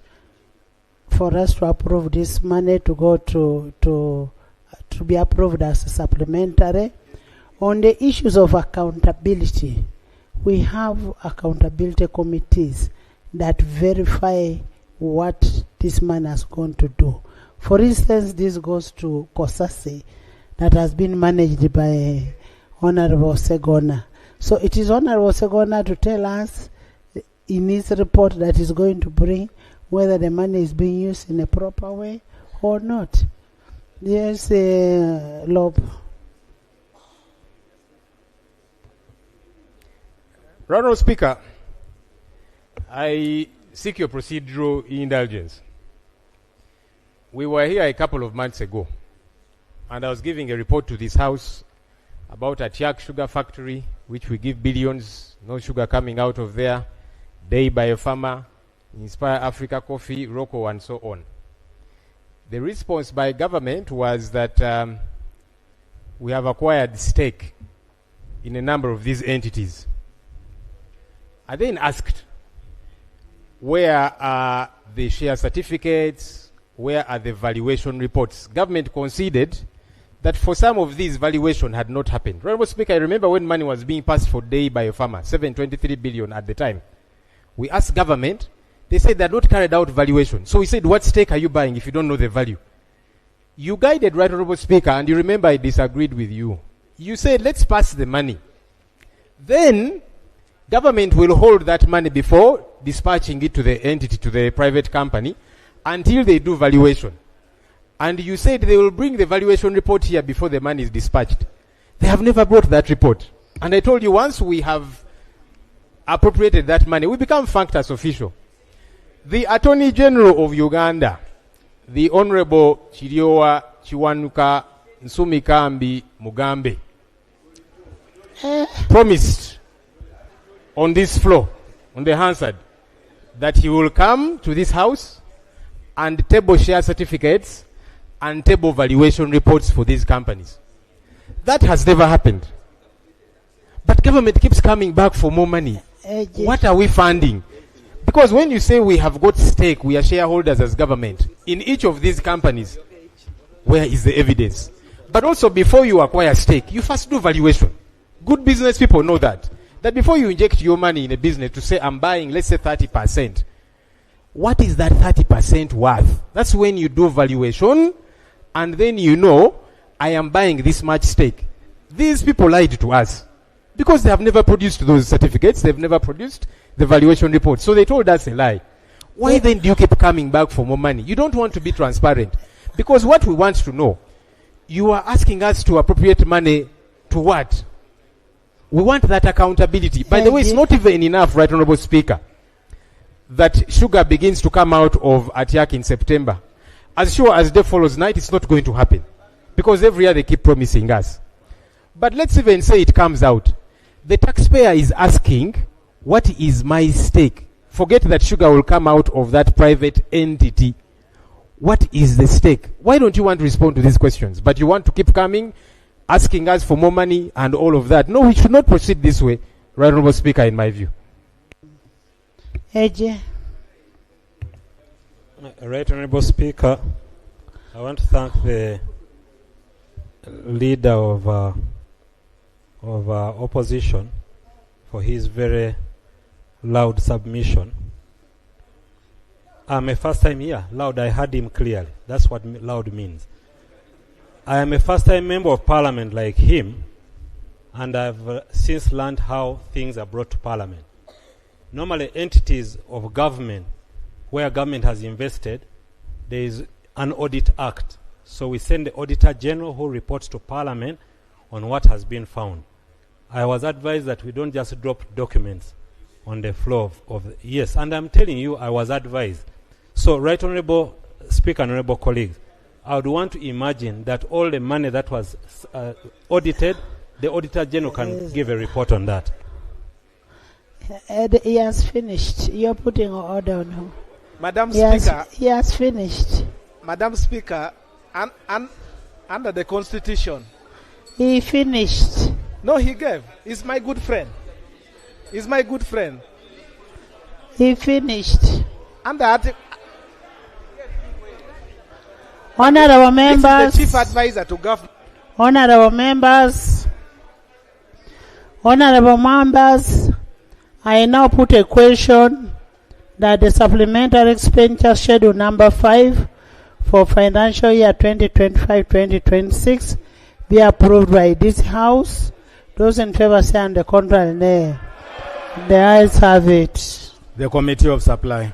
for us to approve this money to go to be approved as a supplementary. On the issues of accountability, we have accountability committees that verify what this man has gone to do. For instance, this goes to Kosase, that has been managed by Honorable Segona. So it is Honorable Segona to tell us in his report that is going to bring whether the money is being used in a proper way or not. Yes, Lob. Honourable Speaker, I seek your procedural indulgence. We were here a couple of months ago, and I was giving a report to this House about a Tiak sugar factory, which we give billions, no sugar coming out of there, Day by a Farmer, Inspire Africa Coffee, Rocco, and so on. The response by government was that we have acquired stake in a number of these entities. I then asked, where are the share certificates? Where are the valuation reports? Government conceded that for some of these, valuation had not happened. Honourable Speaker, I remember when money was being passed for Day by a Farmer, 723 billion at the time. We asked government, they said they had not carried out valuation. So we said, what stake are you buying if you don't know the value? You guided, Right Honourable Speaker, and you remember I disagreed with you. You said, let's pass the money. Then, government will hold that money before dispatching it to the entity, to the private company, until they do valuation. And you said they will bring the valuation report here before the money is dispatched. They have never brought that report. And I told you, once we have appropriated that money, we become functus official. The Attorney General of Uganda, the Honorable Chiriowa Chiwanuka Nsumikambi Mugambe, promised on this floor, on the Hansard, that he will come to this House and table share certificates and table valuation reports for these companies. That has never happened. But government keeps coming back for more money. What are we funding? Because when you say we have got stake, we are shareholders as government in each of these companies, where is the evidence? But also, before you acquire stake, you first do valuation. Good business people know that before you inject your money in a business to say, I'm buying, let's say 30%, what is that 30% worth? That's when you do valuation, and then you know, I am buying this much stake. These people lied to us because they have never produced those certificates. They've never produced the valuation report. So they told us a lie. Why then do you keep coming back for more money? You don't want to be transparent. Because what we want to know, you are asking us to appropriate money to what? We want that accountability. By the way, it's not even enough, Right Honourable Speaker, that sugar begins to come out of Atiak in September. As sure as day follows night, it's not going to happen. Because every year they keep promising us. But let's even say it comes out. The taxpayer is asking, what is my stake? Forget that sugar will come out of that private entity. What is the stake? Why don't you want to respond to these questions? But you want to keep coming, asking us for more money and all of that. No, we should not proceed this way, Right Honourable Speaker, in my view. AJ. Right Honourable Speaker, I want to thank the leader of opposition for his very loud submission. I'm a first time here. Loud, I heard him clearly. That's what loud means. I am a first time member of parliament like him, and I've since learned how things are brought to parliament. Normally, entities of government, where government has invested, there is an audit act. So we send the Auditor General who reports to parliament on what has been found. I was advised that we don't just drop documents on the floor yes, and I'm telling you, I was advised. So, Right Honourable Speaker and Honourable colleagues, I would want to imagine that all the money that was audited, the Auditor General can give a report on that. He has finished. You're putting order on him. Madam Speaker. He has finished. Madam Speaker, under the Constitution. He finished. No, he gave. He's my good friend. He's my good friend. He finished. Under Article. Honourable members. This is the Chief Advisor to Government. Honourable members. Honourable members. I now put a question that the supplementary expenditure schedule number 5 for financial year 2025-2026 be approved by this House. Those in favour say on the contrary, nay. The ayes have it. The Committee of Supply.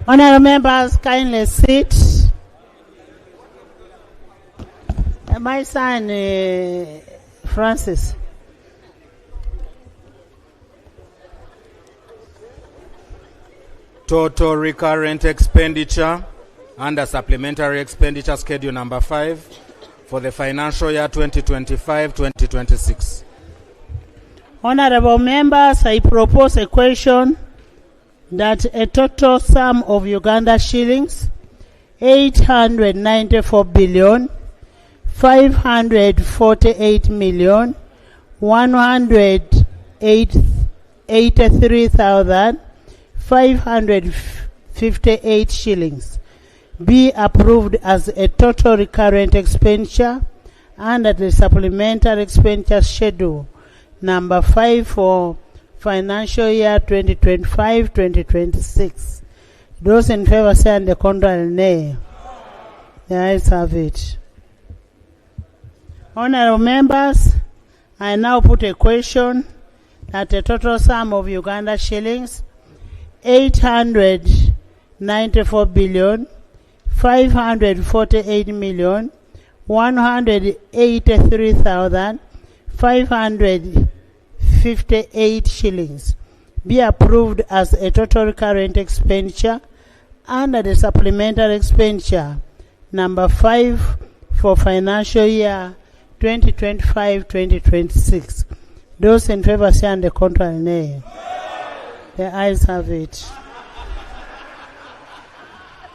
Honourable members, kindly sit. My son, Francis. Total recurrent expenditure under supplementary expenditure schedule number 5 for the financial year 2025-2026. Honourable members, I propose a question that a total sum of Uganda shillings 894 billion 548 million 183,558 shillings be approved as a total recurrent expenditure under the supplementary expenditure schedule number 5 for financial year 2025-2026. Those in favor say on the contrary, nay. The ayes have it. Honourable members, I now put a question that the total sum of Uganda shillings 894 billion 548 million 183,558 shillings be approved as a total recurrent expenditure under the supplementary expenditure number 5 for financial year 2025-2026. Those in favor say on the contrary, nay. The ayes have it.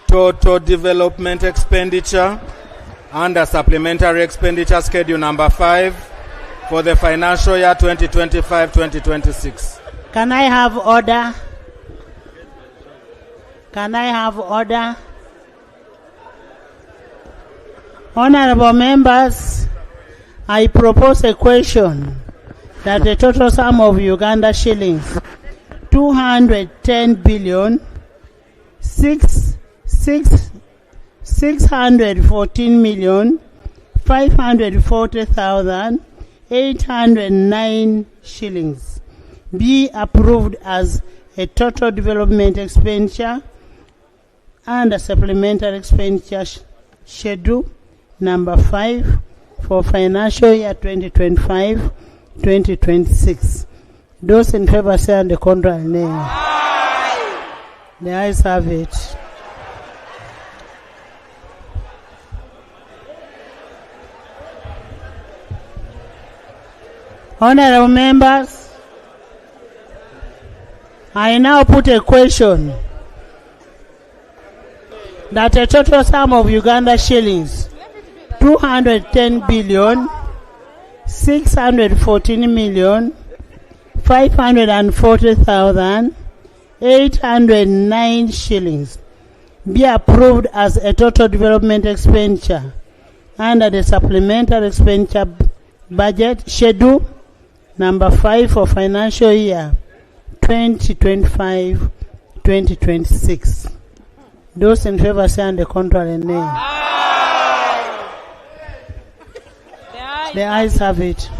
Total development expenditure under supplementary expenditure schedule number 5 for the financial year 2025-2026. Can I have order? Can I have order? Honourable members, I propose a question that the total sum of Uganda shillings 210 billion 614 million 540,809 shillings be approved as a total development expenditure and a supplementary expenditure schedule number 5 for financial year 2025-2026. Those in favor say on the contrary nay. The ayes have it. Honorable members, I now put a question that a total sum of Uganda shillings 210 billion 614 million 540,809 shillings be approved as a total development expenditure under the supplementary expenditure budget schedule number 5 for financial year 2025-2026. Those in favor say on the contrary nay. The ayes have it.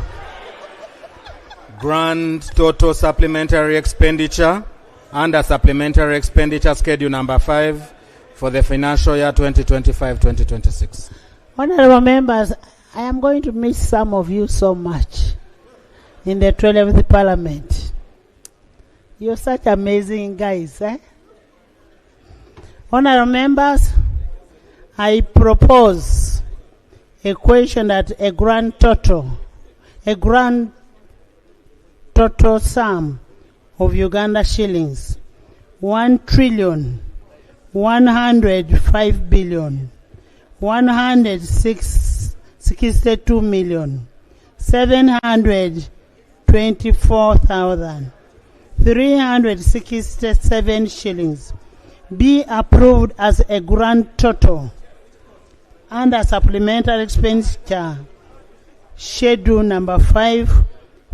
Grand total supplementary expenditure under supplementary expenditure schedule number 5 for the financial year 2025-2026. Honorable members, I am going to miss some of you so much in the 12th Parliament. You're such amazing guys, eh? Honorable members, I propose a question that a grand total sum of Uganda shillings 1,105 billion 162 million 724,367 shillings be approved as a grand total under supplementary expenditure schedule number 5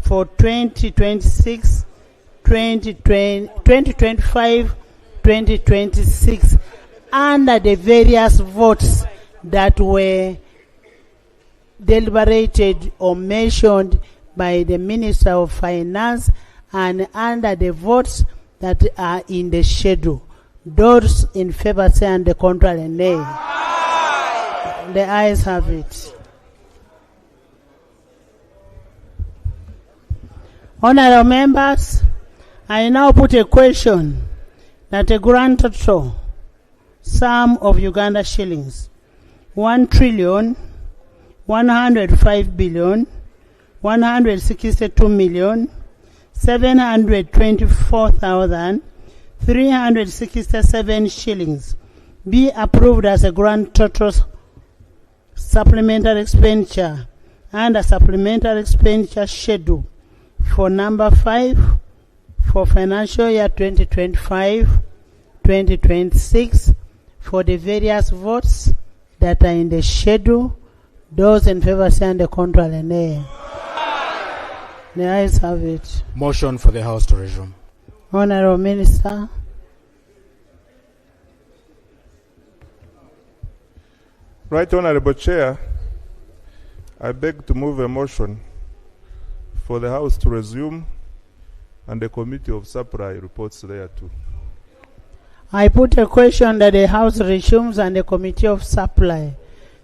for 2025-2026 under the various votes that were deliberated or mentioned by the Minister of Finance and under the votes that are in the schedule. Those in favor say on the contrary nay. The ayes have it. Honorable members, I now put a question that a grand total sum of Uganda shillings 1,105 billion 162 million 724,367 shillings be approved as a grand total supplementary expenditure under supplementary expenditure schedule for number 5 for financial year 2025-2026 for the various votes that are in the schedule. Those in favor say on the contrary nay. The ayes have it. Motion for the House to resume. Honorable Minister. Right Honorable Chair, I beg to move a motion for the House to resume and the Committee of Supply reports thereto. I put a question that the House resumes and the Committee of Supply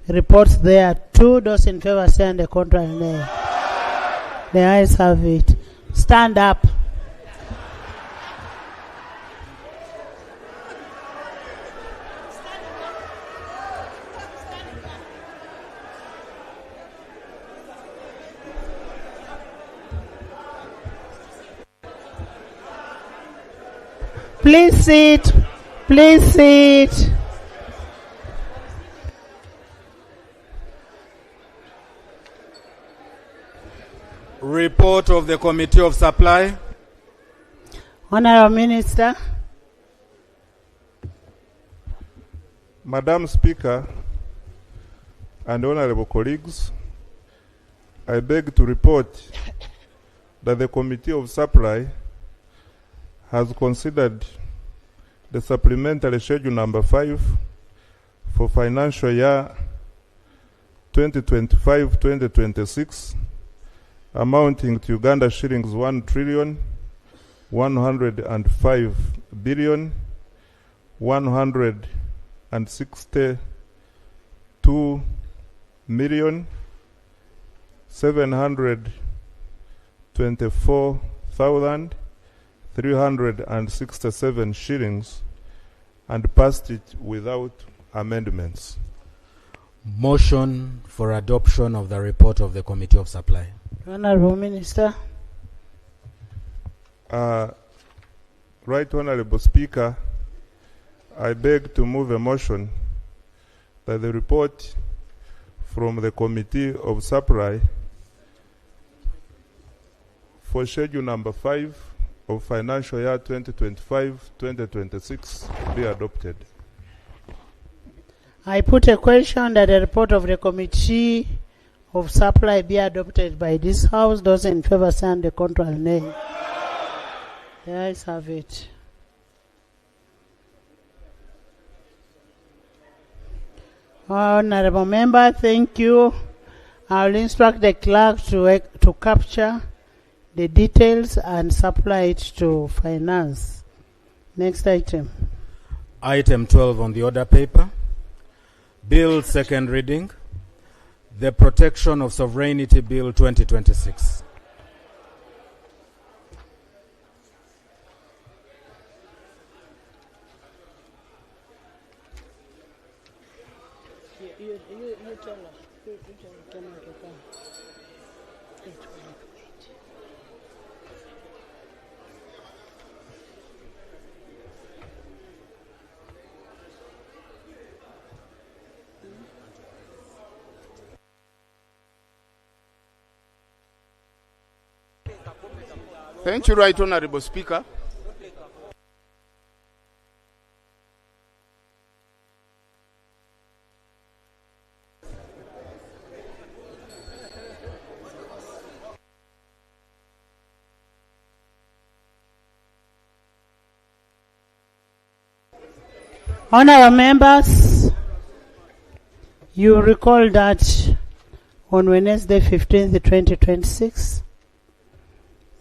reports thereto. Those in favor say on the contrary nay. The ayes have it. Stand up. Please sit. Please sit. Report of the Committee of Supply. Honorable Minister. Madam Speaker and honorable colleagues, I beg to report that the Committee of Supply has considered the supplementary schedule number 5 for financial year 2025-2026 amounting to Uganda shillings 1,105 billion 162 million 724,367 shillings and passed it without amendments. Motion for adoption of the report of the Committee of Supply. Honorable Minister. Right Honorable Speaker, I beg to move a motion that the report from the Committee of Supply for Schedule number 5 of financial year 2025-2026 be adopted. I put a question that the report of the Committee of Supply be adopted by this House. Those in favor sign the contrary nay. The ayes have it. Honorable Member, thank you. I will instruct the clerk to capture the details and supply it to finance. Next item. Item 12 on the order paper. Bill second reading. The Protection of Sovereignty Bill 2026. You tell us. Thank you, Right Honorable Speaker. Honorable members, you recall that on Wednesday 15th, 2026,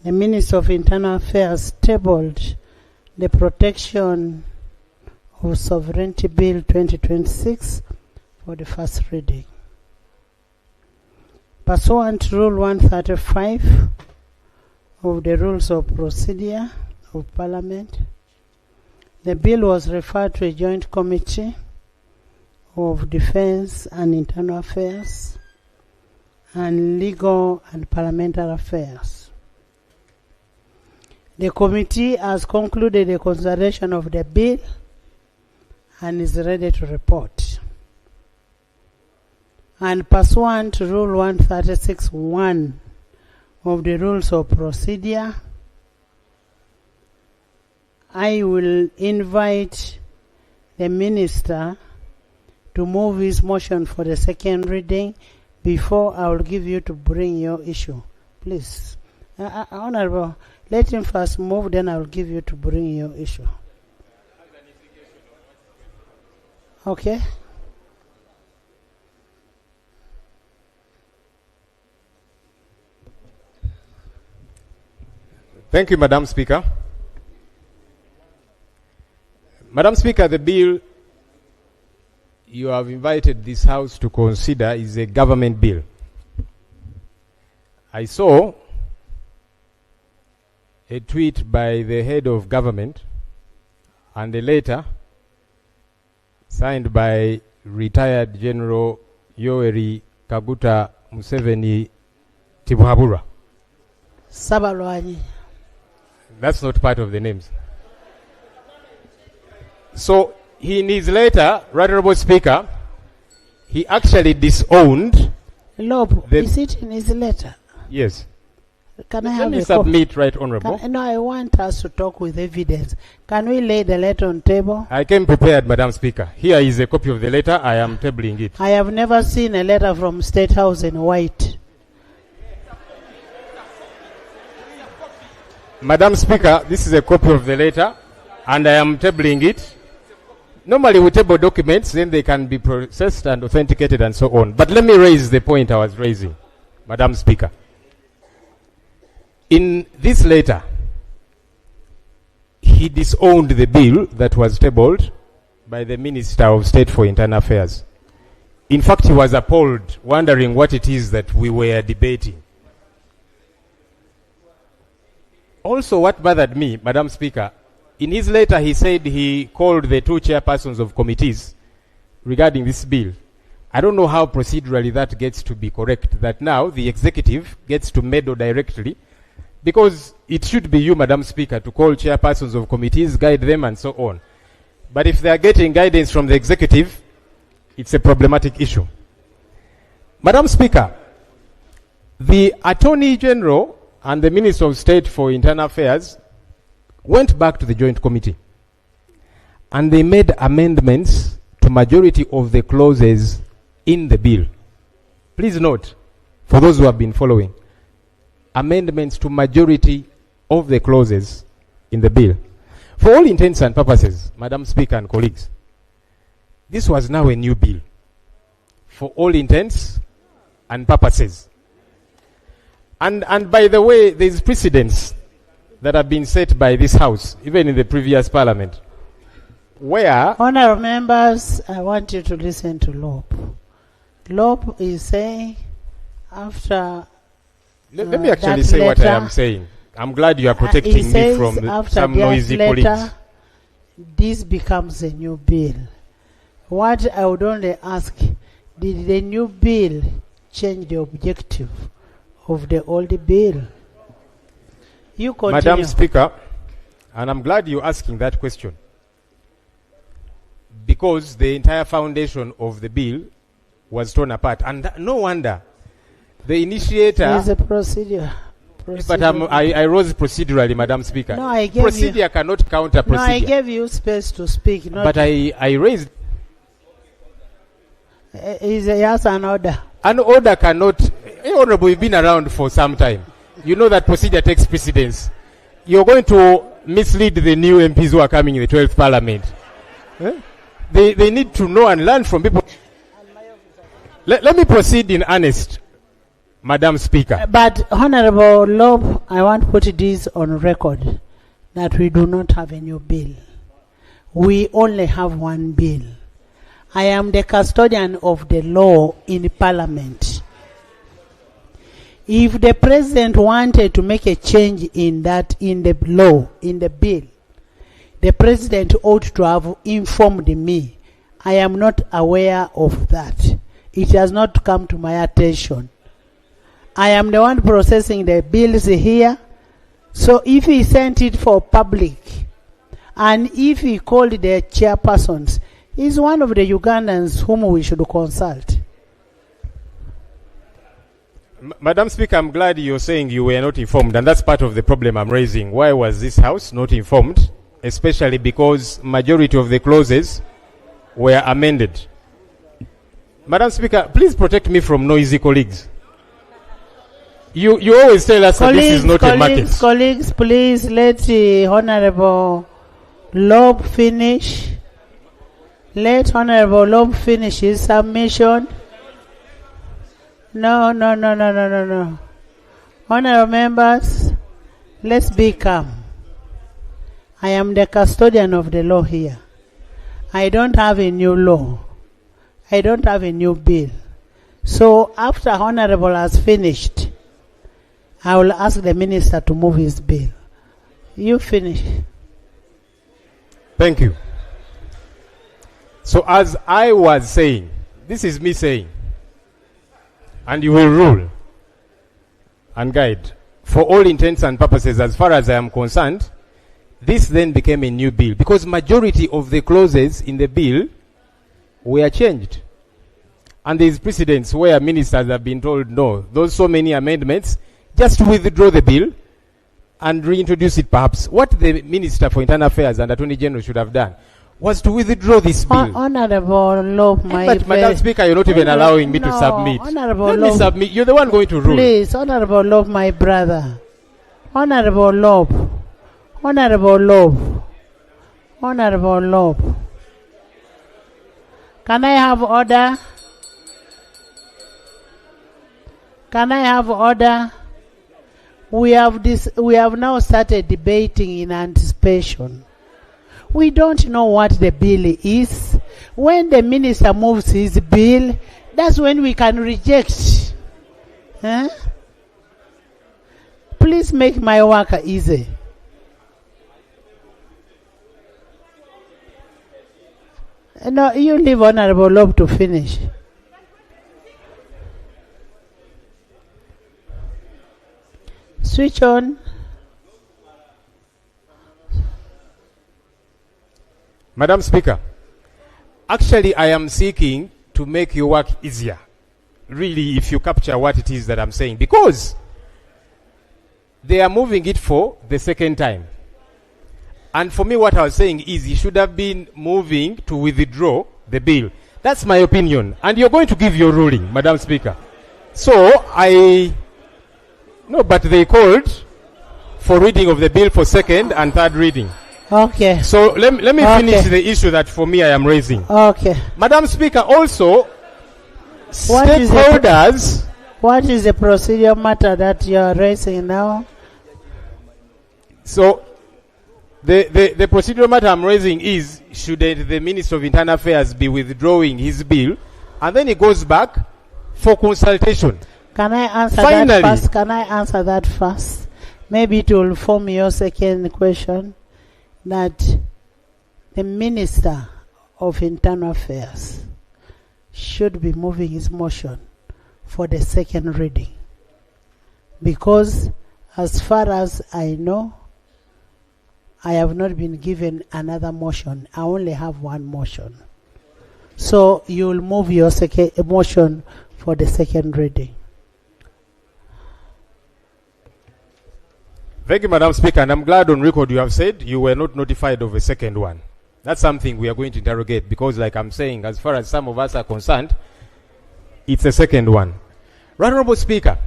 the Minister of Internal Affairs tabled the Protection of Sovereignty Bill 2026 for the first reading. Pursuant to Rule 135 of the Rules of Procedure of Parliament, the bill was referred to a joint committee of Defense and Internal Affairs and Legal and Parliamentary Affairs. The committee has concluded the consideration of the bill and is ready to report. And pursuant to Rule 136(1) of the Rules of Procedure, I will invite the Minister to move his motion for the second reading before I will give you to bring your issue. Please. Honorable, let him first move, then I will give you to bring your issue. Okay? Thank you, Madam Speaker. Madam Speaker, the bill you have invited this House to consider is a government bill. I saw a tweet by the head of government and a letter signed by retired General Yoweri Kaguta Museveni Tibuhaburwa. Sabalwanyi. That's not part of the names. So, in his letter, Right Honorable Speaker, he actually disowned. Lob, is it in his letter? Yes. Can I have Let me a submit, Right Honorable. No, I want us to talk with evidence. Can we lay the letter on table? I came prepared, Madam Speaker. Here is a copy of the letter. I am tabling it. I have never seen a letter from State House in white. Madam Speaker, this is a copy of the letter, and I am tabling it. Normally we table documents, then they can be processed and authenticated and so on. But let me raise the point I was raising, Madam Speaker. In this letter, he disowned the bill that was tabled by the Minister of State for Internal Affairs. In fact, he was appalled, wondering what it is that we were debating. Also, what bothered me, Madam Speaker, in his letter he said he called the two chairpersons of committees regarding this bill. I don't know how procedurally that gets to be correct, that now the executive gets to meddle directly, because it should be you, Madam Speaker, to call chairpersons of committees, guide them, and so on. But if they are getting guidance from the executive, it's a problematic issue. Madam Speaker, the Attorney General and the Minister of State for Internal Affairs went back to the Joint Committee and they made amendments to majority of the clauses in the bill. Please note, for those who have been following, amendments to majority of the clauses in the bill. For all intents and purposes, Madam Speaker and colleagues, this was now a new bill. For all intents and purposes. And by the way, there is precedents that have been set by this House, even in the previous Parliament, where... Honourable members, I want you to listen to Lob. Lob is saying, after... Let me actually say what I am saying. I'm glad you are protecting me from some noisy colleagues. This becomes a new bill. What I would only ask, did the new bill change the objective of the old bill? You continue. Madam Speaker, and I'm glad you're asking that question, because the entire foundation of the bill was torn apart, and no wonder the initiator... There's a procedure. But I rose procedurally, Madam Speaker. No, I gave procedure you, cannot counter procedure. No, I gave you space to speak. Not but I raised... Is yes an order? An order cannot... Honorable, you've been around for some time. You know that procedure takes precedence. You're going to mislead the new MPs who are coming in the 12th Parliament. They need to know and learn from people. Let me proceed in earnest, Madam Speaker. But Honorable Lob, I want to put this on record that we do not have a new bill. We only have one bill. I am the custodian of the law in Parliament. If the President wanted to make a change in that, in the law, in the bill, the President ought to have informed me. I am not aware of that. It has not come to my attention. I am the one processing the bills here. So if he sent it for public, and if he called the chairpersons, he's one of the Ugandans whom we should consult. Madam Speaker, I'm glad you're saying you were not informed, and that's part of the problem I'm raising. Why was this House not informed? Especially because majority of the clauses were amended. Madam Speaker, please protect me from noisy colleagues. You always tell us that this is not a market. Colleagues, please let the Honorable Lob finish. Let Honorable Lob finish his submission. No. Honorable members, let's be calm. I am the custodian of the law here. I don't have a new law. I don't have a new bill. So after Honorable has finished, I will ask the minister to move his bill. You finish. Thank you. So as I was saying, this is me saying, and you will rule and guide. For all intents and purposes, as far as I am concerned, this then became a new bill because majority of the clauses in the bill were changed. And there is precedents where ministers have been told, no, those so many amendments, just withdraw the bill and reintroduce it perhaps. What the Minister for Internal Affairs and Attorney General should have done was to withdraw this bill. Honorable Lob, but Madam Speaker, you're not even allowing me to submit. Honorable Let me submit. You're the one going to rule. Please, Honorable Lob, my brother. Honorable Lob. Honorable Lob. Honorable Lob. Can I have order? Can I have order? We have now started debating in anticipation. We don't know what the bill is. When the minister moves his bill, That's when we can reject. Huh? Please make my work easy. No, you leave Honorable Loeb to finish. Switch on. Madam Speaker, actually I am seeking to make your work easier. Really, if you capture what it is that I'm saying. Because they are moving it for the second time. And for me, what I was saying is you should have been moving to withdraw the bill. That's my opinion. And you're going to give your ruling, Madam Speaker. So, no, but they called for reading of the bill for second and third reading. Okay. So, let me finish the issue that for me I am raising. Okay. Madam Speaker, also, stakeholders... What is the procedural matter that you are raising now? So, the procedural matter I'm raising is, should the Minister of Internal Affairs be withdrawing his bill, and then he goes back for consultation? Can I answer that first? Can I answer that first? Maybe it will form your second question, that the Minister of Internal Affairs should be moving his motion for the second reading. Because as far as I know, I have not been given another motion. I only have one motion. So you will move your second motion for the second reading. Thank you, Madam Speaker, and I'm glad on record you have said you were not notified of a second one. That's something we are going to interrogate, because like I'm saying, as far as some of us are concerned, it's a second one. Right Honorable Speaker,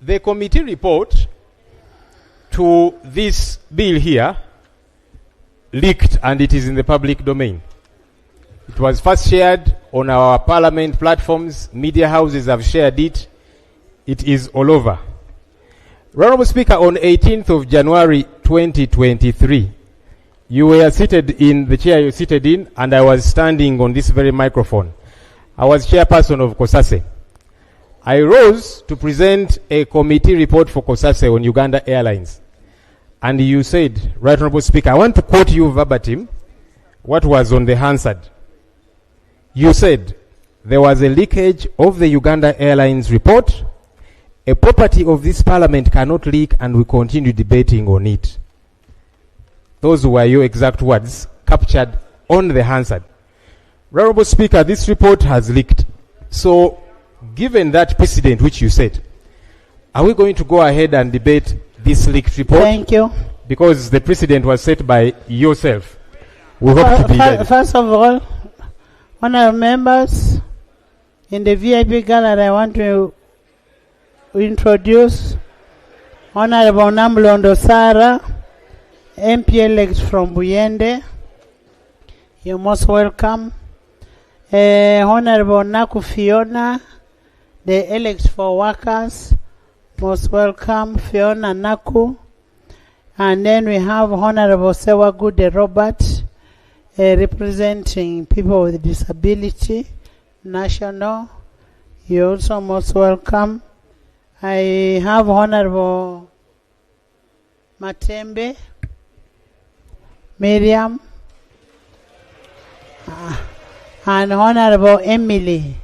the committee report to this bill here leaked, and it is in the public domain. It was first shared on our parliament platforms. Media houses have shared it. It is all over. Honorable Speaker, on 18th of January 2023, you were seated in the chair you're seated in, and I was standing on this very microphone. I was chairperson of COSASE. I rose to present a committee report for COSASE on Uganda Airlines. And you said, Right Honorable Speaker, I want to quote you verbatim what was on the Hansard. You said, there was a leakage of the Uganda Airlines report. A property of this parliament cannot leak, and we continue debating on it. Those were your exact words captured on the Hansard. Honorable Speaker, this report has leaked. So, given that precedent which you said, are we going to go ahead and debate this leaked report? Thank you. Because the precedent was set by yourself. We hope to be ready. First of all, honourable members, in the VIP gallery, I want to introduce Honourable Namlondo Sara, MP-elect from Buyende. You're most welcome. Honourable Naku Fiona, the elect for workers. Most welcome, Fiona Naku. And then we have Honourable Sewagude Robert, representing people with disability, national. You're also most welcome. I have Honourable Matembe, Miriam, and Honourable Emily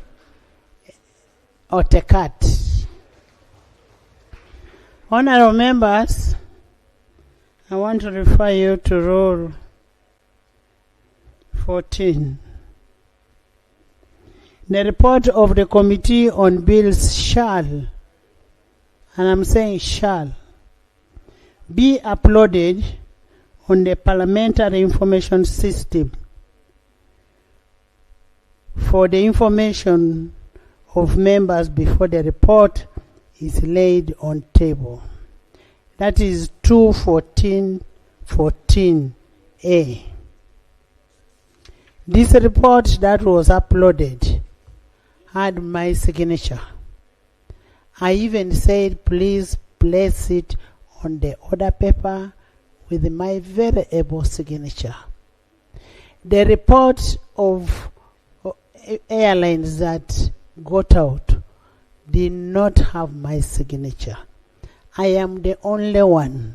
Otekat. Honourable members, I want to refer you to Rule 14. The report of the Committee on Bills shall, and I'm saying shall, be uploaded on the Parliamentary Information System for the information of members before the report is laid on table. That is 214.14a. This report that was uploaded had my signature. I even said, please place it on the order paper with my very able signature. The report of airlines that got out did not have my signature. I am the only one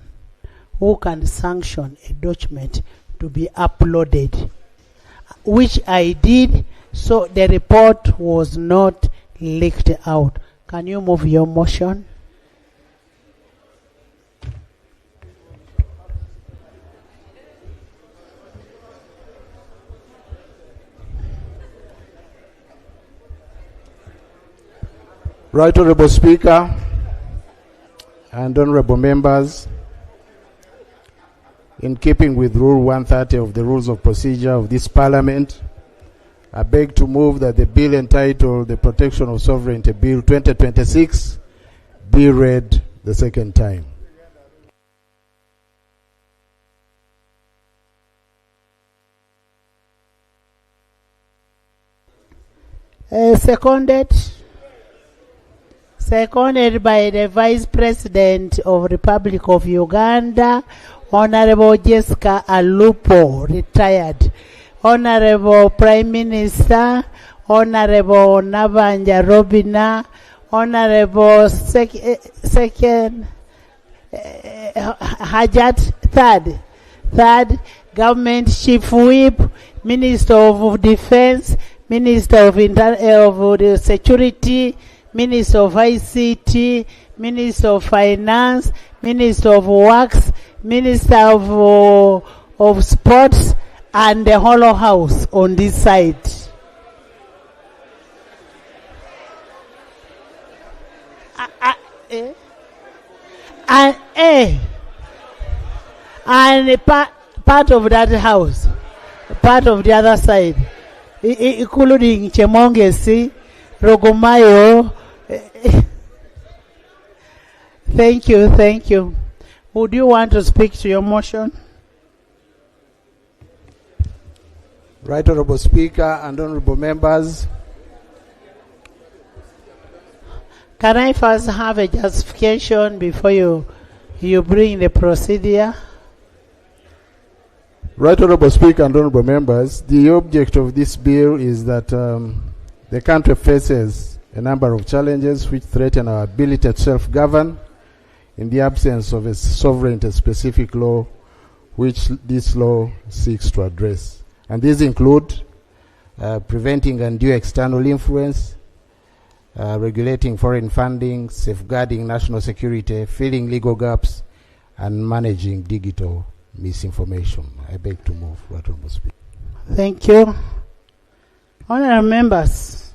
who can sanction a document to be uploaded, which I did, so the report was not leaked out. Can you move your motion? Right Honorable Speaker and honorable members, in keeping with Rule 130 of the Rules of Procedure of this Parliament, I beg to move that the bill entitled the Protection of Sovereignty Bill 2026 be read the second time. Seconded by the Vice President of Republic of Uganda, Honorable Jessica Alupo, retired. Honorable Prime Minister, Honorable Nabanja Robina, Honorable Second Hajat, third Government Chief Whip, Minister of Defense, Minister of the Security, Minister of ICT, Minister of Finance, Minister of Works, Minister of Sports, and the Hollow House on this side. And part of that house, part of the other side, including Chemongesi, Rogomayo. Thank you. Would you want to speak to your motion? Right Honorable Speaker and honorable members, can I first have a justification before you bring the procedure? Right Honorable Speaker and honorable members, the object of this bill is that the country faces a number of challenges which threaten our ability to self-govern in the absence of a sovereignty-specific law which this law seeks to address. And these include preventing undue external influence, regulating foreign funding, safeguarding national security, filling legal gaps, and managing digital misinformation. I beg to move, Right Honorable Speaker. Thank you. Honorable members,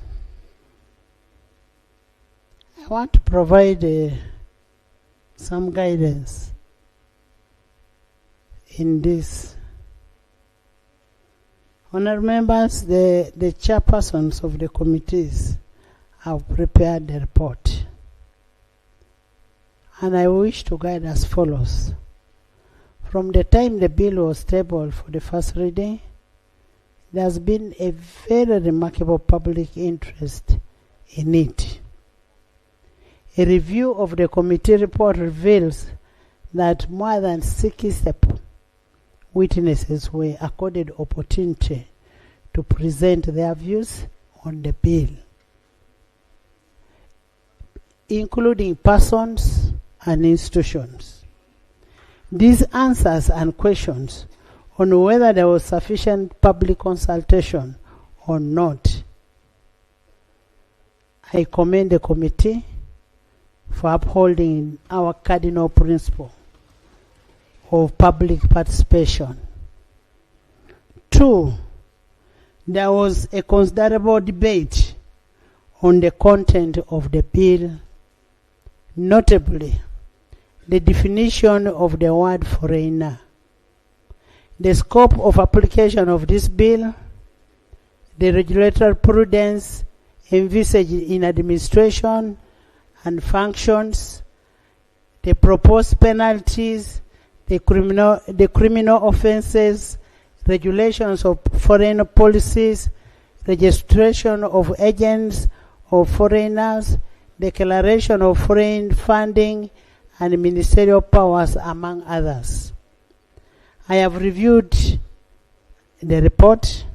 I want to provide some guidance in this. Honorable members, the chairpersons of the committees have prepared the report, and I wish to guide as follows. From the time the bill was tabled for the first reading, there has been a very remarkable public interest in it. A review of the committee report reveals that more than 60 witnesses were accorded opportunity to present their views on the bill, including persons and institutions. These answers and questions on whether there was sufficient public consultation or not, I commend the committee for upholding our cardinal principle of public participation. 2, there was a considerable debate on the content of the bill, notably the definition of the word foreigner, the scope of application of this bill, the regulatory prudence envisaged in administration and functions, the proposed penalties, the criminal offenses, regulations of foreign policies, registration of agents of foreigners, declaration of foreign funding, and ministerial powers, among others. I have reviewed the report,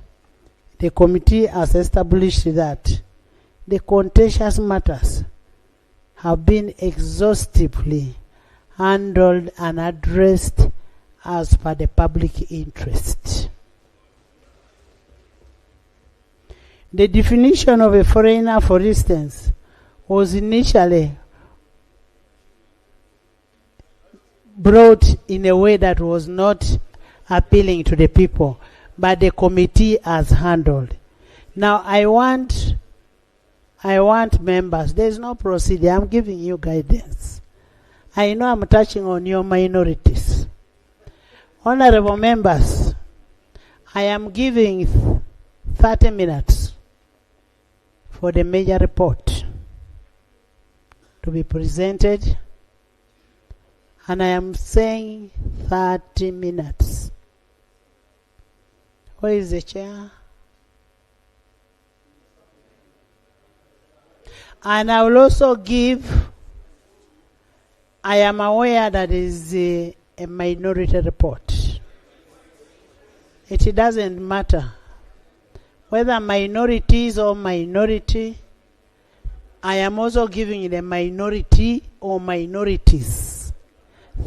the committee has established that the contentious matters have been exhaustively handled and addressed as per the public interest. The definition of a foreigner, for instance, was initially brought in a way that was not appealing to the people, but the committee has handled. Now I want members, there is no procedure, I'm giving you guidance. I know I'm touching on your minorities. Honorable members, I am giving 30 minutes for the major report to be presented, and I am saying 30 minutes. Where is the chair? And I will also give, I am aware that is a minority report. It doesn't matter whether minorities or minority. I am also giving the minority or minorities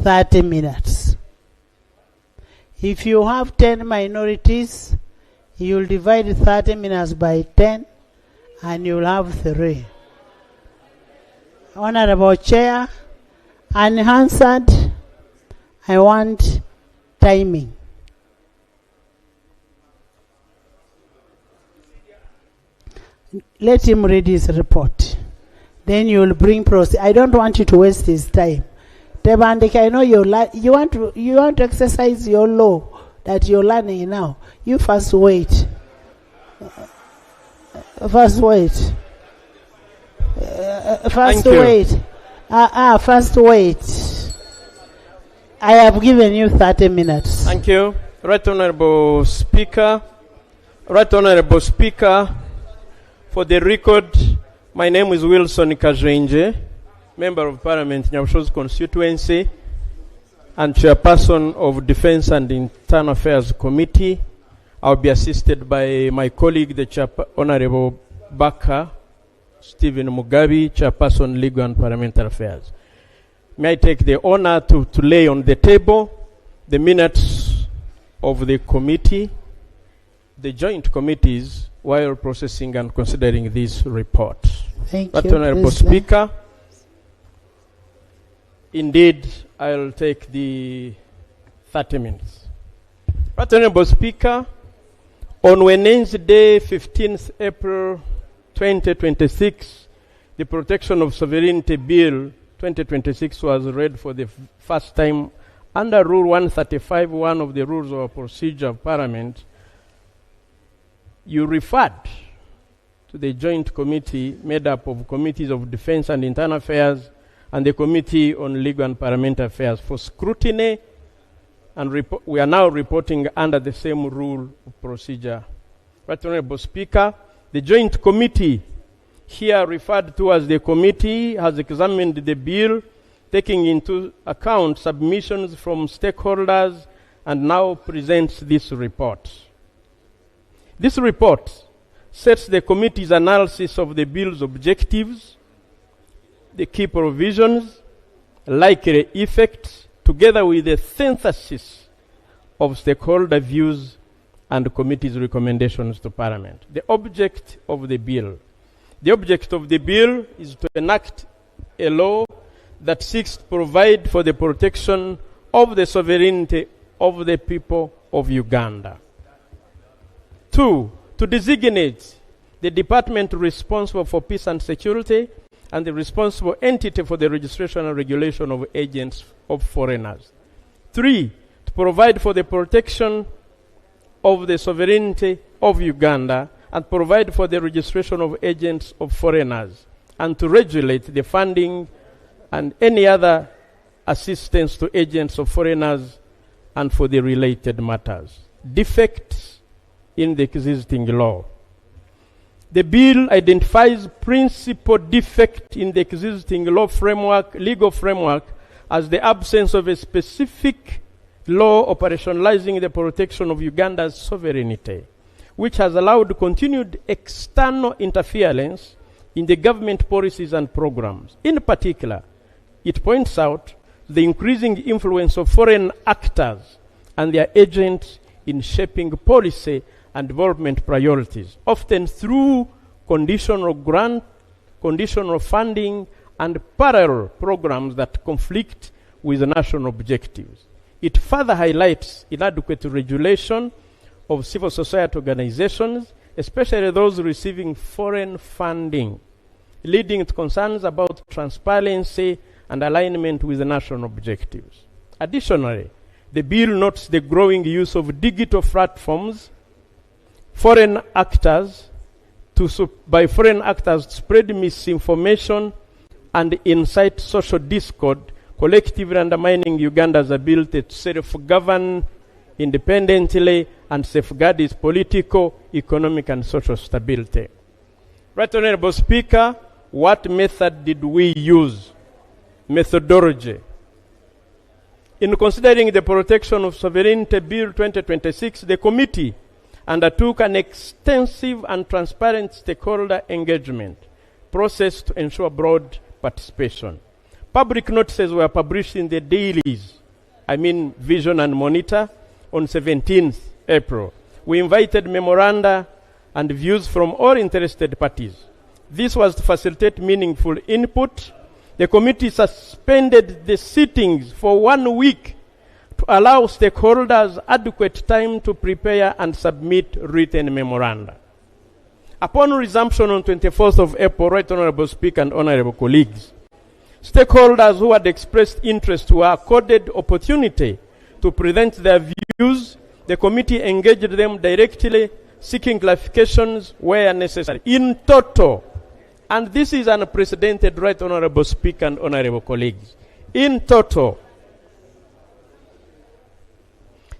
30 minutes. If you have 10 minorities, you'll divide 30 minutes by 10 and you'll have 3. Honorable Chair, unanswered, I want timing. Let him read his report. Then you will bring process. I don't want you to waste his time. Tebandeke, I know you want to exercise your law that you're learning now. You first wait. First wait. First wait. First wait. I have given you 30 minutes. Thank you. Right Honorable Speaker. Right Honorable Speaker. For the record, my name is Wilson Kajrenje, Member of Parliament, Nyabusho's constituency, and Chairperson of Defense and Internal Affairs Committee. I'll be assisted by my colleague, the Honorable Baka Stephen Mugabe, Chairperson, Legal and Parliamentary Affairs. May I take the honor to lay on the table the minutes of the committee, the joint committees, while processing and considering this report. Thank you, Honorable Speaker. Indeed, I'll take the 30 minutes. Right Honorable Speaker, on Wednesday, 15th April 2026, the Protection of Sovereignty Bill 2026 was read for the first time under Rule 135(1) of the Rules of Procedure of Parliament. You referred to the joint committee made up of Committees of Defense and Internal Affairs and the Committee on Legal and Parliamentary Affairs for scrutiny, and we are now reporting under the same rule of procedure. Right Honorable Speaker, the joint committee here referred to as the committee has examined the bill, taking into account submissions from stakeholders, and now presents this report. This report sets the committee's analysis of the bill's objectives, the key provisions, likely effects, together with a synthesis of stakeholder views and the committee's recommendations to Parliament. The object of the bill. The object of the bill is to enact a law that seeks to provide for the protection of the sovereignty of the people of Uganda. 2, to designate the department responsible for peace and security and the responsible entity for the registration and regulation of agents of foreigners. 3, to provide for the protection of the sovereignty of Uganda and provide for the registration of agents of foreigners, and to regulate the funding and any other assistance to agents of foreigners and for the related matters. Defects in the existing law. The bill identifies principal defect in the existing legal framework, as the absence of a specific law operationalizing the protection of Uganda's sovereignty. which has allowed continued external interference in the government policies and programs. In particular, it points out the increasing influence of foreign actors and their agents in shaping policy and development priorities, often through conditional grant, conditional funding, and parallel programs that conflict with national objectives. It further highlights inadequate regulation of civil society organizations, especially those receiving foreign funding, leading to concerns about transparency and alignment with national objectives. Additionally, the bill notes the growing use of digital platforms by foreign actors to spread misinformation and incite social discord, collectively undermining Uganda's ability to self-govern independently and safeguard its political, economic, and social stability. Right Honorable Speaker, what method did we use? Methodology. In considering the Protection of Sovereignty Bill 2026, the committee undertook an extensive and transparent stakeholder engagement process to ensure broad participation. Public notices were published in the dailies, Vision and Monitor, on 17th April. We invited memoranda and views from all interested parties. This was to facilitate meaningful input. The committee suspended the sittings for 1 week to allow stakeholders adequate time to prepare and submit written memoranda. Upon resumption on 24th of April, Right Honorable Speaker and Honorable colleagues, stakeholders who had expressed interest were accorded opportunity to present their views. The committee engaged them directly, seeking clarifications where necessary. In total, and this is unprecedented, Right Honorable Speaker and Honorable colleagues, in total,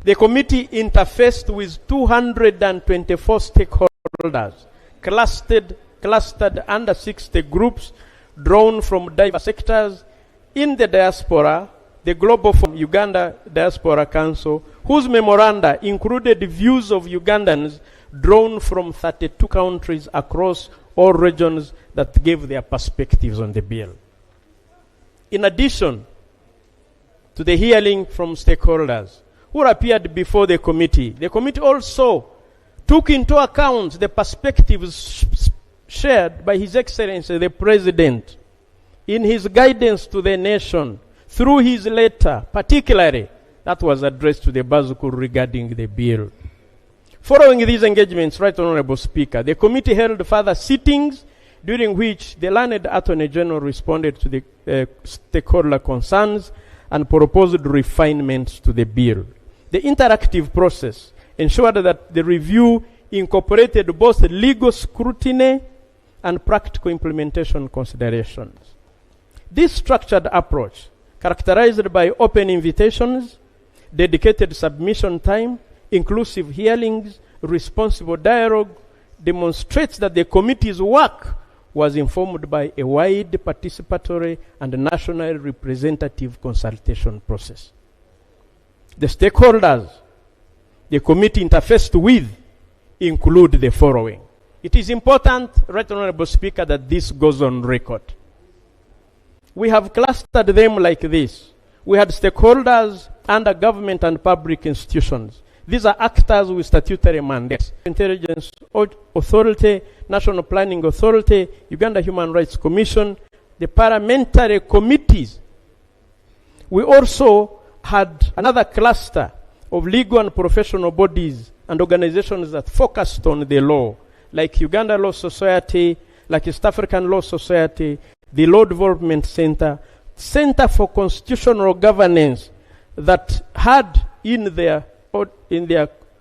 the committee interfaced with 224 stakeholders, clustered under 60 groups drawn from diverse sectors. In the diaspora, the Global from Uganda Diaspora Council, whose memoranda included views of Ugandans drawn from 32 countries across all regions that gave their perspectives on the bill. In addition to the hearing from stakeholders who appeared before the committee also took into account the perspectives shared by His Excellency the President in his guidance to the nation through his letter, particularly that was addressed to the Bazuku regarding the bill. Following these engagements, Right Honorable Speaker, the committee held further sittings during which the learned Attorney General responded to the stakeholder concerns and proposed refinements to the bill. The interactive process ensured that the review incorporated both legal scrutiny and practical implementation considerations. This structured approach, characterized by open invitations, dedicated submission time, inclusive hearings, responsible dialogue, demonstrates that the committee's work was informed by a wide participatory and national representative consultation process. The stakeholders the committee interfaced with include the following. It is important, Right Honorable Speaker, that this goes on record. We have clustered them like this. We had stakeholders under government and public institutions. These are actors with statutory mandates: Intelligence Authority, National Planning Authority, Uganda Human Rights Commission, the parliamentary committees. We also had another cluster of legal and professional bodies and organizations that focused on the law, like Uganda Law Society, like East African Law Society, the Law Development Center, Center for Constitutional Governance, that had in their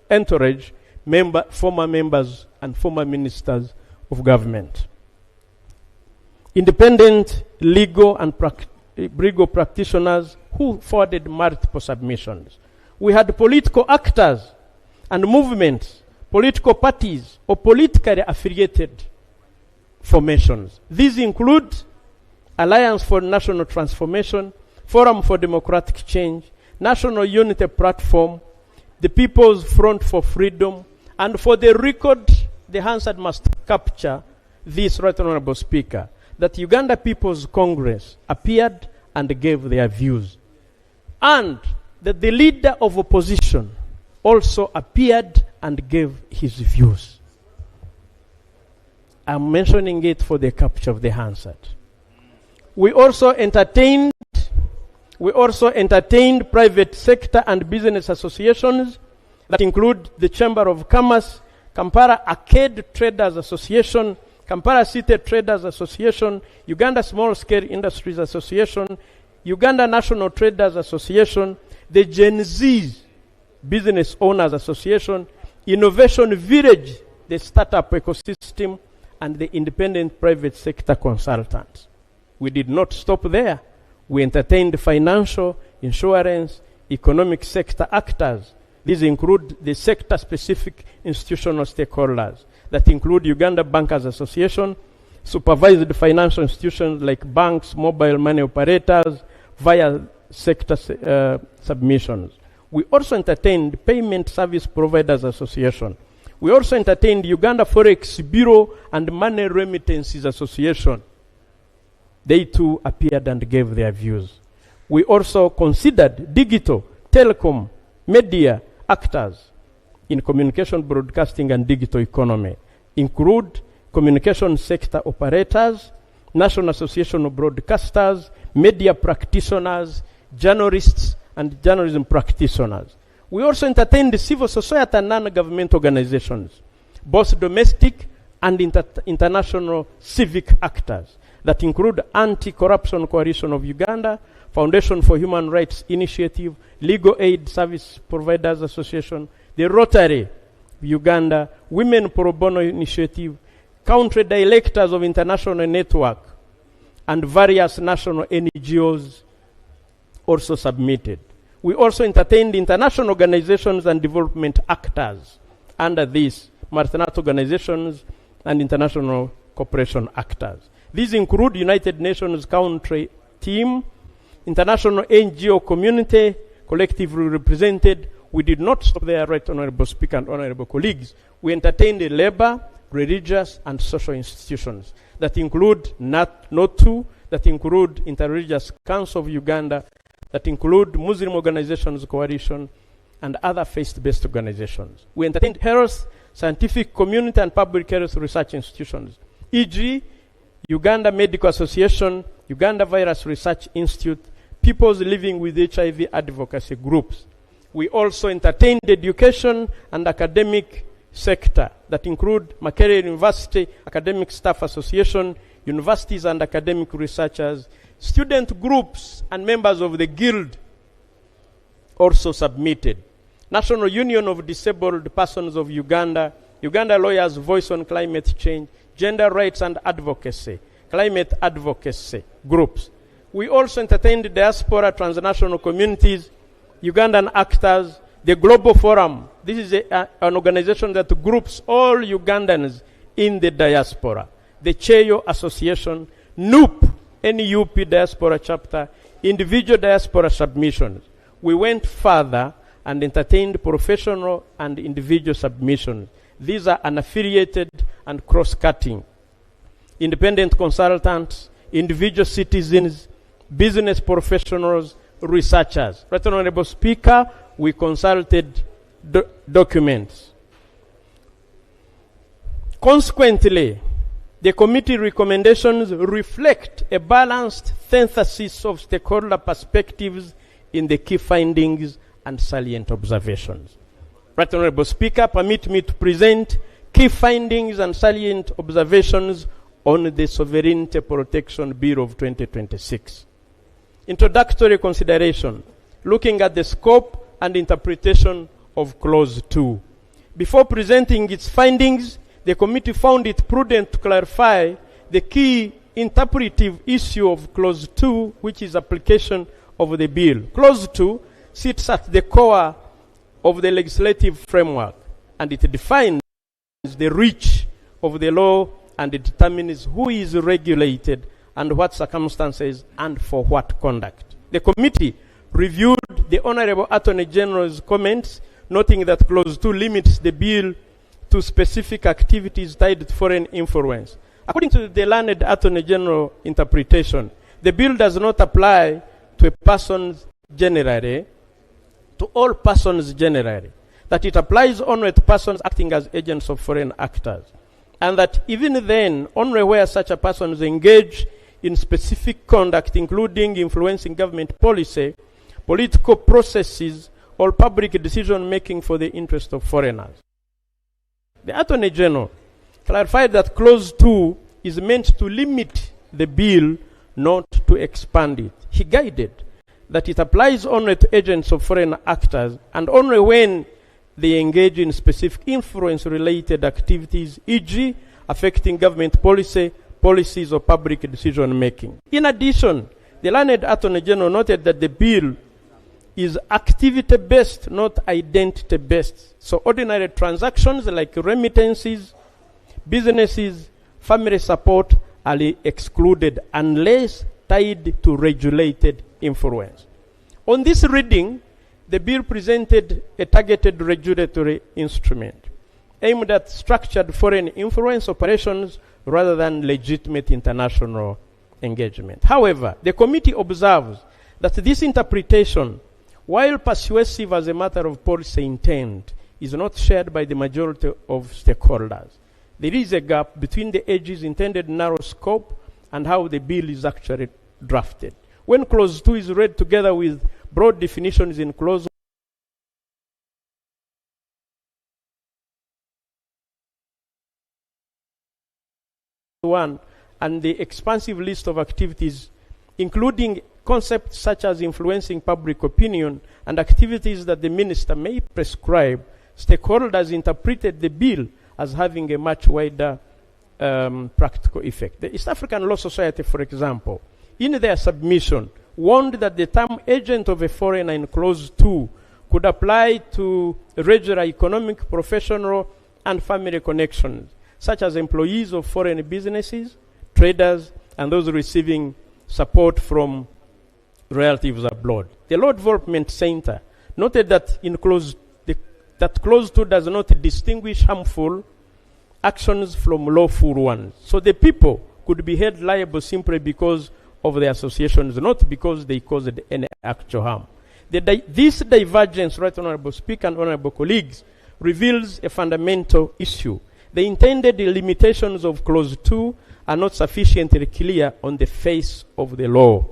entourage former members and former ministers of government. Independent legal and legal practitioners who forwarded multiple submissions. We had political actors and movements, political parties, or politically affiliated formations. These include Alliance for National Transformation, Forum for Democratic Change, National Unity Platform, the People's Front for Freedom, And for the record, the Hansard must capture this, Right Honorable Speaker, that Uganda People's Congress appeared and gave their views. And that the leader of opposition also appeared and gave his views. I'm mentioning it for the capture of the Hansard. We also entertained private sector and business associations that include the Chamber of Commerce, Kampala Arcade Traders Association, Kampala City Traders Association, Uganda Small Scale Industries Association, Uganda National Traders Association, the Gen Z Business Owners Association, Innovation Village, the startup ecosystem, and the independent private sector consultants. We did not stop there. We entertained financial, insurance, economic sector actors. These include the sector-specific institutional stakeholders that include Uganda Bankers Association, supervised financial institutions like banks, mobile money operators, via sector submissions. We also entertained Payment Service Providers Association. We also entertained Uganda Forex Bureau and Money Remittances Association. They too appeared and gave their views. We also considered digital, telecom, media actors in communication, broadcasting, and digital economy, include communication sector operators, National Association of Broadcasters, media practitioners, journalists, and journalism practitioners. We also entertained the civil society and non-government organizations, both domestic and international civic actors that include Anti-Corruption Coalition of Uganda, Foundation for Human Rights Initiative, Legal Aid Service Providers Association, the Rotary of Uganda, Women Pro Bono Initiative, country directors of international network, and various national NGOs also submitted. We also entertained international organizations and development actors under these multinational organizations and international cooperation actors. These include United Nations Country Team, international NGO community, collectively represented. We did not stop there, Right Honorable Speaker and Honorable colleagues. We entertained the labor, religious, and social institutions that include NOTU, that include Interreligious Council of Uganda, that include Muslim Organizations Coalition, and other faith-based organizations. We entertained health, scientific community, and public health research institutions, e.g., Uganda Medical Association, Uganda Virus Research Institute, Peoples Living with HIV advocacy groups. We also entertained education and academic sector that include Makerere University Academic Staff Association, universities and academic researchers, student groups and members of the guild also submitted. National Union of Disabled Persons of Uganda, Uganda Lawyers Voice on Climate Change, Gender Rights and Advocacy, Climate Advocacy groups. We also entertained diaspora, transnational communities, Ugandan actors, the Global Forum. This is an organization that groups all Ugandans in the diaspora. The Cheyo Association, NUP, NUP Diaspora Chapter, individual diaspora submissions. We went further and entertained professional and individual submissions. These are unaffiliated and cross-cutting. Independent consultants, individual citizens, business professionals, researchers. Right Honorable Speaker, we consulted documents. Consequently, the committee recommendations reflect a balanced synthesis of stakeholder perspectives in the key findings and salient observations. Right Honorable Speaker, permit me to present key findings and salient observations on the Sovereignty Protection Bill of 2026. Introductory consideration, looking at the scope and interpretation of Clause 2. Before presenting its findings, the committee found it prudent to clarify the key interpretive issue of Clause 2, which is application of the bill. Clause 2 sits at the core of the legislative framework, and it defines the reach of the law and it determines who is regulated and what circumstances and for what conduct. The committee reviewed the Honorable Attorney General's comments, noting that Clause 2 limits the bill to specific activities tied to foreign influence. According to the learned Attorney General interpretation, the bill does not apply to a person generally, to all persons generally, that it applies only to persons acting as agents of foreign actors, and that even then, only where such a person is engaged in specific conduct, including influencing government policy, political processes, or public decision-making for the interest of foreigners. The Attorney General clarified that Clause 2 is meant to limit the bill, not to expand it. He guided that it applies only to agents of foreign actors and only when they engage in specific influence-related activities, e.g., affecting government policies, or public decision-making. In addition, the learned Attorney General noted that the bill is activity-based, not identity-based. So ordinary transactions like remittances, businesses, family support are excluded unless tied to regulated influence. On this reading, the bill presented a targeted regulatory instrument aimed at structured foreign influence operations rather than legitimate international engagement. However, the committee observes that this interpretation, while persuasive as a matter of policy intent, is not shared by the majority of stakeholders. There is a gap between the AG's intended narrow scope and how the bill is actually drafted. When Clause 2 is read together with broad definitions in Clause 1 and the expansive list of activities, including concepts such as influencing public opinion and activities that the minister may prescribe, stakeholders interpreted the bill as having a much wider practical effect. The East African Law Society, for example, in their submission, warned that the term agent of a foreigner in Clause 2 could apply to regular economic, professional, and family connections, such as employees of foreign businesses, traders, and those receiving support from relatives abroad. The Law Development Center noted that that Clause 2 does not distinguish harmful actions from lawful ones. So the people could be held liable simply because of their associations, not because they caused any actual harm. This divergence, Right Honorable Speaker and Honorable colleagues, reveals a fundamental issue. The intended limitations of Clause 2 are not sufficiently clear on the face of the law,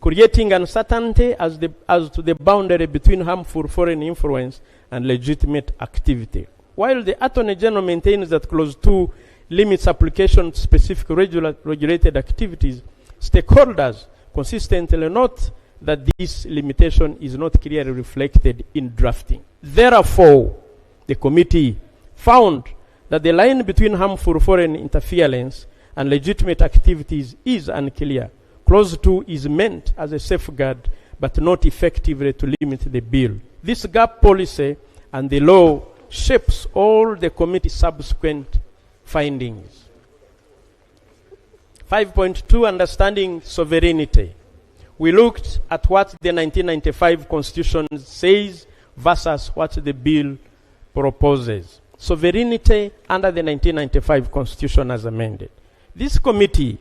creating uncertainty as to the boundary between harmful foreign influence and legitimate activity. While the Attorney General maintains that Clause 2 limits application to specific regulated activities, stakeholders consistently note that this limitation is not clearly reflected in drafting. Therefore, the committee found that the line between harmful foreign interference and legitimate activities is unclear. Clause 2 is meant as a safeguard, but not effectively to limit the bill. This gap policy and the law shapes all the committee's subsequent findings. 5.2, understanding sovereignty. We looked at what the 1995 Constitution says versus what the bill proposes. Sovereignty under the 1995 Constitution as amended. This committee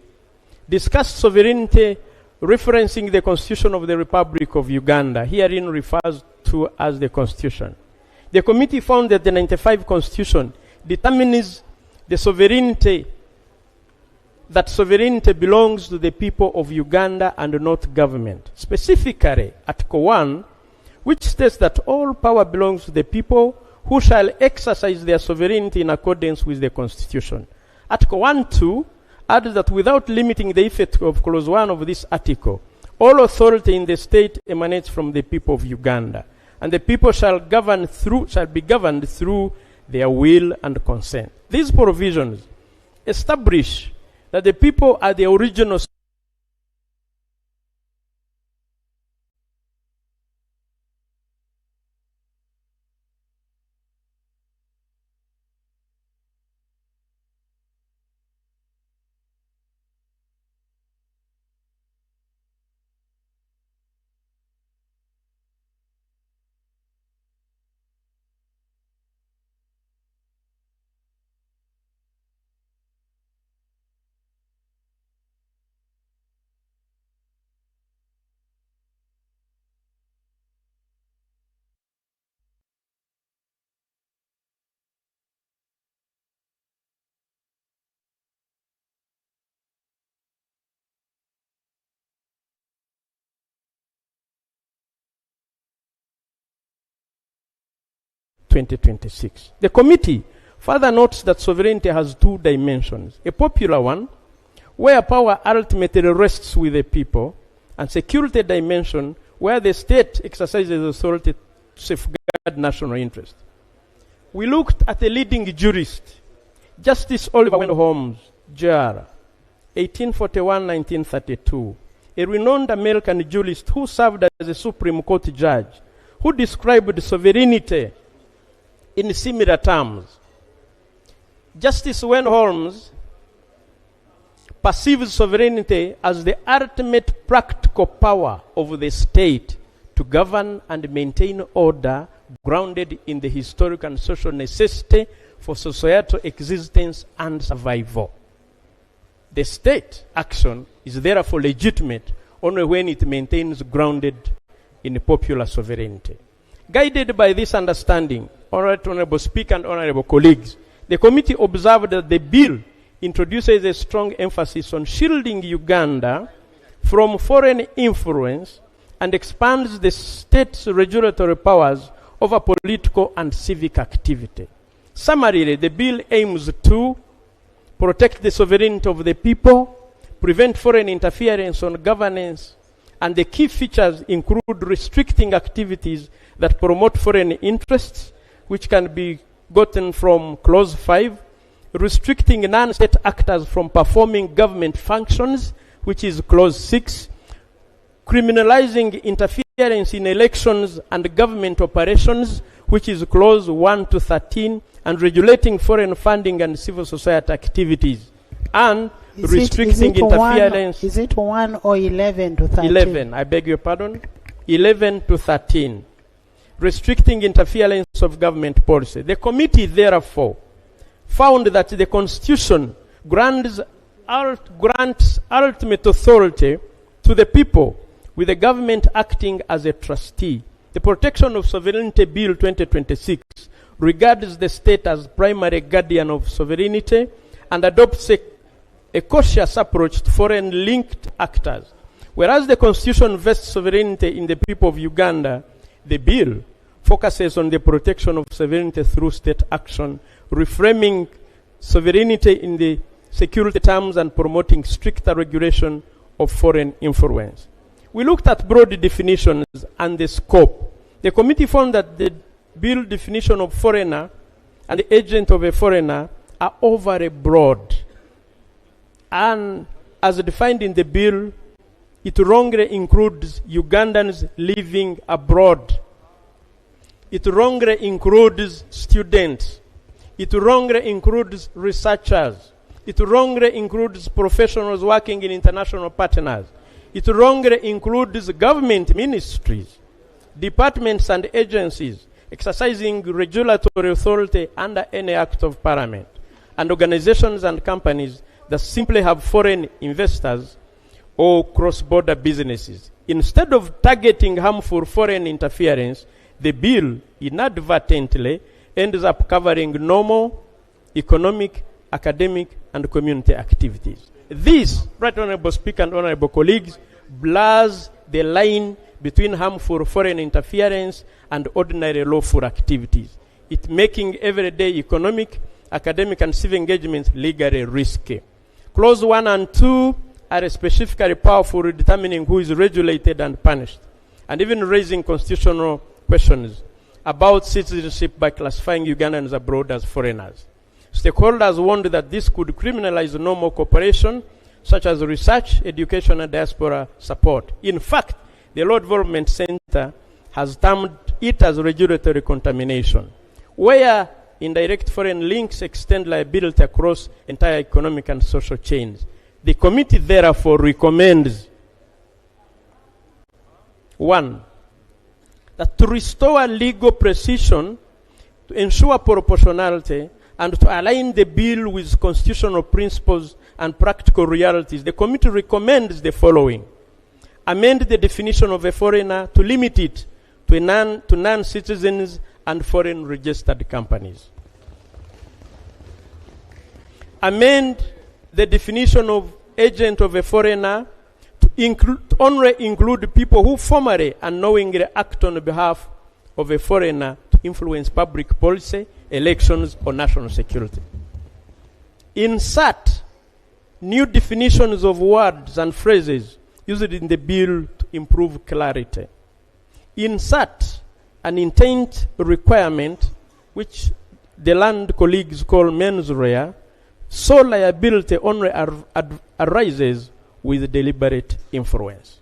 discussed sovereignty referencing the Constitution of the Republic of Uganda, herein refers to as the Constitution. The committee found that the 95 Constitution determines the sovereignty, that sovereignty belongs to the people of Uganda and not government. Specifically, Article 1, which states that all power belongs to the people who shall exercise their sovereignty in accordance with the Constitution. Article 1.2 adds that without limiting the effect of Clause 1 of this article, all authority in the state emanates from the people of Uganda, and the people shall be governed through their will and consent. These provisions establish that the people are the original 2026. The committee further notes that sovereignty has two dimensions: a popular one, where power ultimately rests with the people, and security dimension, where the state exercises authority to safeguard national interest. We looked at a leading jurist, Justice Oliver Wendell Holmes, Jr., 1841-1932, a renowned American jurist who served as a Supreme Court judge, who described sovereignty in similar terms. Justice Wendell Holmes perceives sovereignty as the ultimate practical power of the state to govern and maintain order grounded in the historic and social necessity for societal existence and survival. The state action is therefore legitimate only when it maintains grounded in popular sovereignty. Guided by this understanding, Honorable Speaker and Honorable colleagues, the committee observed that the bill introduces a strong emphasis on shielding Uganda from foreign influence and expands the state's regulatory powers over political and civic activity. Summarily, the bill aims to protect the sovereignty of the people, prevent foreign interference on governance, and the key features include restricting activities that promote foreign interests, which can be gotten from Clause 5, restricting non-state actors from performing government functions, which is Clause 6, criminalizing interference in elections and government operations, which is Clause 1 to 13, and regulating foreign funding and civil society activities, and restricting interference. Is it 1 or 11 to 13? 11, I beg your pardon. 11 to 13. Restricting interference of government policy. The committee, therefore, found that the Constitution grants ultimate authority to the people, with the government acting as a trustee. The Protection of Sovereignty Bill 2026 regards the state as primary guardian of sovereignty and adopts a cautious approach to foreign-linked actors. Whereas the Constitution vests sovereignty in the people of Uganda, the bill focuses on the protection of sovereignty through state action, reframing sovereignty in the security terms and promoting stricter regulation of foreign influence. We looked at broad definitions and the scope. The committee found that the bill definition of foreigner and the agent of a foreigner are overly broad. And as defined in the bill, it wrongly includes Ugandans living abroad. It wrongly includes students. It wrongly includes researchers. It wrongly includes professionals working in international partners. It wrongly includes government ministries, departments and agencies exercising regulatory authority under any act of parliament, and organizations and companies that simply have foreign investors or cross-border businesses. Instead of targeting harmful foreign interference, the bill inadvertently ends up covering normal economic, academic, and community activities. This, Right Honorable Speaker and Honorable colleagues, blurs the line between harmful foreign interference and ordinary lawful activities, it making everyday economic, academic, and civic engagements legally risky. Clause 1 and 2 are specifically powerful in determining who is regulated and punished, and even raising constitutional questions about citizenship by classifying Ugandans abroad as foreigners. Stakeholders warned that this could criminalize normal cooperation, such as research, education, and diaspora support. In fact, the Law Development Center has termed it as regulatory contamination, where indirect foreign links extend liability across entire economic and social chains. The committee therefore recommends, 1, that to restore legal precision, to ensure proportionality, and to align the bill with constitutional principles and practical realities, the committee recommends the following. Amend the definition of a foreigner to limit it to non-citizens and foreign registered companies. Amend the definition of agent of a foreigner to only include people who formally and knowingly act on behalf of a foreigner to influence public policy, elections, or national security. Insert new definitions of words and phrases used in the bill to improve clarity. Insert an intent requirement, which the land colleagues call mens rea, so liability only arises with deliberate influence.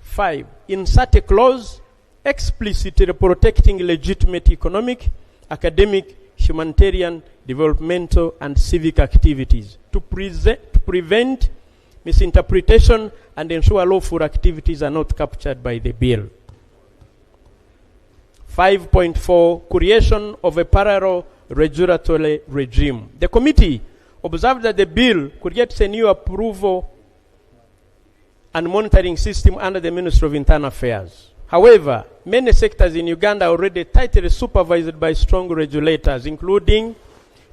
5. Insert a clause explicitly protecting legitimate economic, academic, humanitarian, developmental, and civic activities to prevent misinterpretation and ensure lawful activities are not captured by the bill. 5.4, creation of a parallel regulatory regime. The committee observed that the bill creates a new approval and monitoring system under the Ministry of Internal Affairs. However, many sectors in Uganda are already tightly supervised by strong regulators,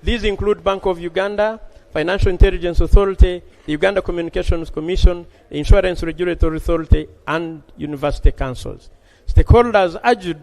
these include Bank of Uganda, Financial Intelligence Authority, the Uganda Communications Commission, the Insurance Regulatory Authority, and university councils. Stakeholders argued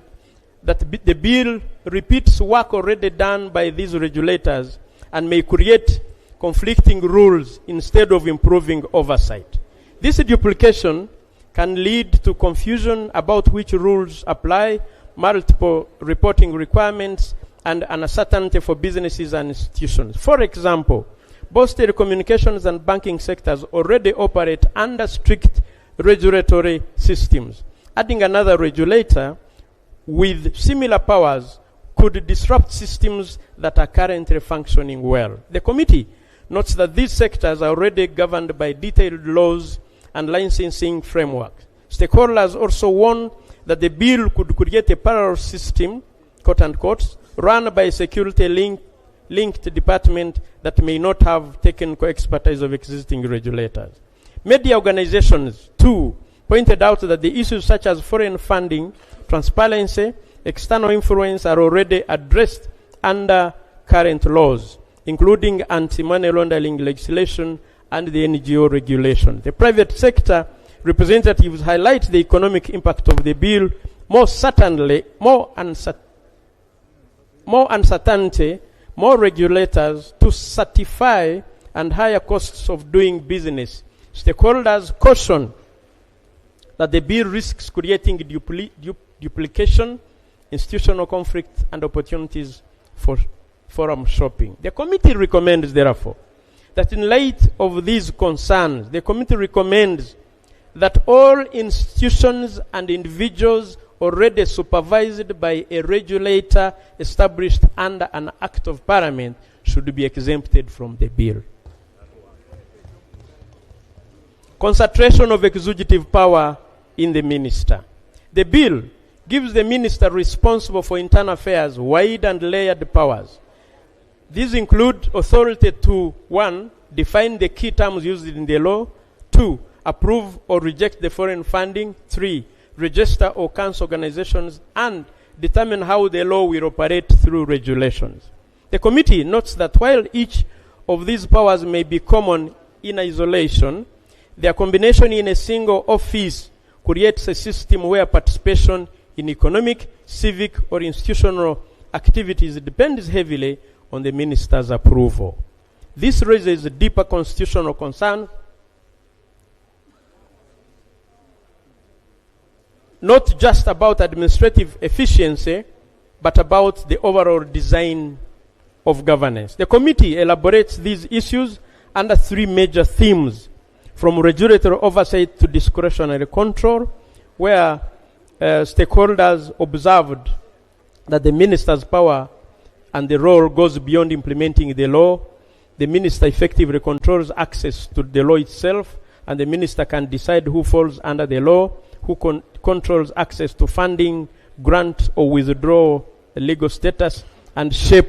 that the bill repeats work already done by these regulators and may create conflicting rules instead of improving oversight. This duplication can lead to confusion about which rules apply, multiple reporting requirements, and uncertainty for businesses and institutions. For example, both telecommunications and banking sectors already operate under strict regulatory systems. Adding another regulator with similar powers could disrupt systems that are currently functioning well. The committee notes that these sectors are already governed by detailed laws and licensing frameworks. Stakeholders also warn that the bill could create a parallel system, quote unquote, run by a security-linked department that may not have technical expertise of existing regulators. Media organizations, too, pointed out that the issues such as foreign funding, transparency, external influence are already addressed under current laws, including anti-money laundering legislation and the NGO regulation. The private sector representatives highlight the economic impact of the bill, more uncertainty, more regulators to certify, and higher costs of doing business. Stakeholders caution that the bill risks creating duplication, institutional conflict, and opportunities for forum shopping. The committee recommends, therefore, that in light of these concerns, the committee recommends that all institutions and individuals already supervised by a regulator established under an act of parliament should be exempted from the bill. Concentration of executive power in the minister. The bill gives the minister responsible for internal affairs wide and layered powers. These include authority to 1. Define the key terms used in the law. 2. Approve or reject the foreign funding. 3. Register or cancel organizations and determine how the law will operate through regulations. The committee notes that while each of these powers may be common in isolation, their combination in a single office creates a system where participation in economic, civic, or institutional activities depends heavily on the minister's approval. This raises deeper constitutional concerns, not just about administrative efficiency, but about the overall design of governance. The committee elaborates these issues under 3 major themes, from regulatory oversight to discretionary control, where stakeholders observed that the minister's power and the role goes beyond implementing the law. The minister effectively controls access to the law itself, and the minister can decide who falls under the law, who controls access to funding, grant or withdraw legal status, and shape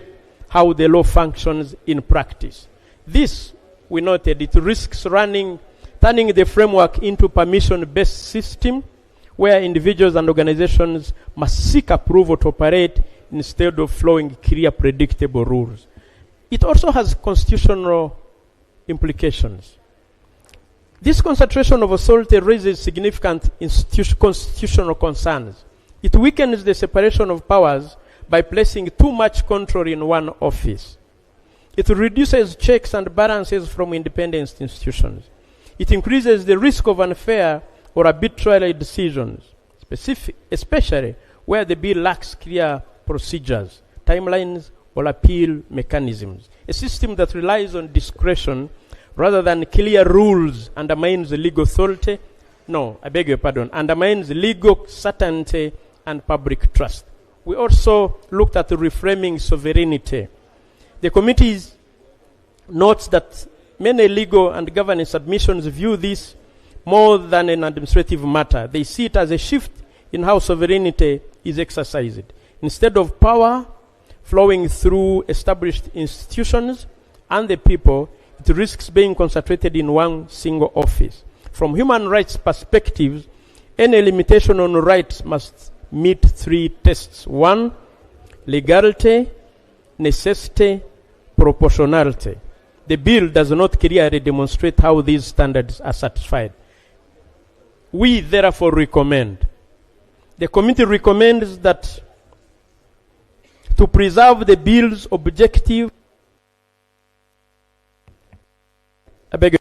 how the law functions in practice. This, we noted, it risks turning the framework into permission-based system where individuals and organizations must seek approval to operate instead of following clear, predictable rules. It also has constitutional implications. This concentration of authority raises significant constitutional concerns. It weakens the separation of powers by placing too much control in one office. It reduces checks and balances from independent institutions. It increases the risk of unfair or arbitrary decisions, especially where the bill lacks clear procedures, timelines, or appeal mechanisms. A system that relies on discretion rather than clear rules undermines legal authority. No, I beg your pardon, undermines legal certainty and public trust. We also looked at reframing sovereignty. The committee notes that many legal and governance submissions view this more than an administrative matter. They see it as a shift in how sovereignty is exercised. Instead of power flowing through established institutions and the people, it risks being concentrated in one single office. From human rights perspectives, any limitation on rights must meet three tests. 1, legality, necessity, proportionality. The bill does not clearly demonstrate how these standards are satisfied. We therefore recommend, the committee recommends that to preserve the bill's objective, I beg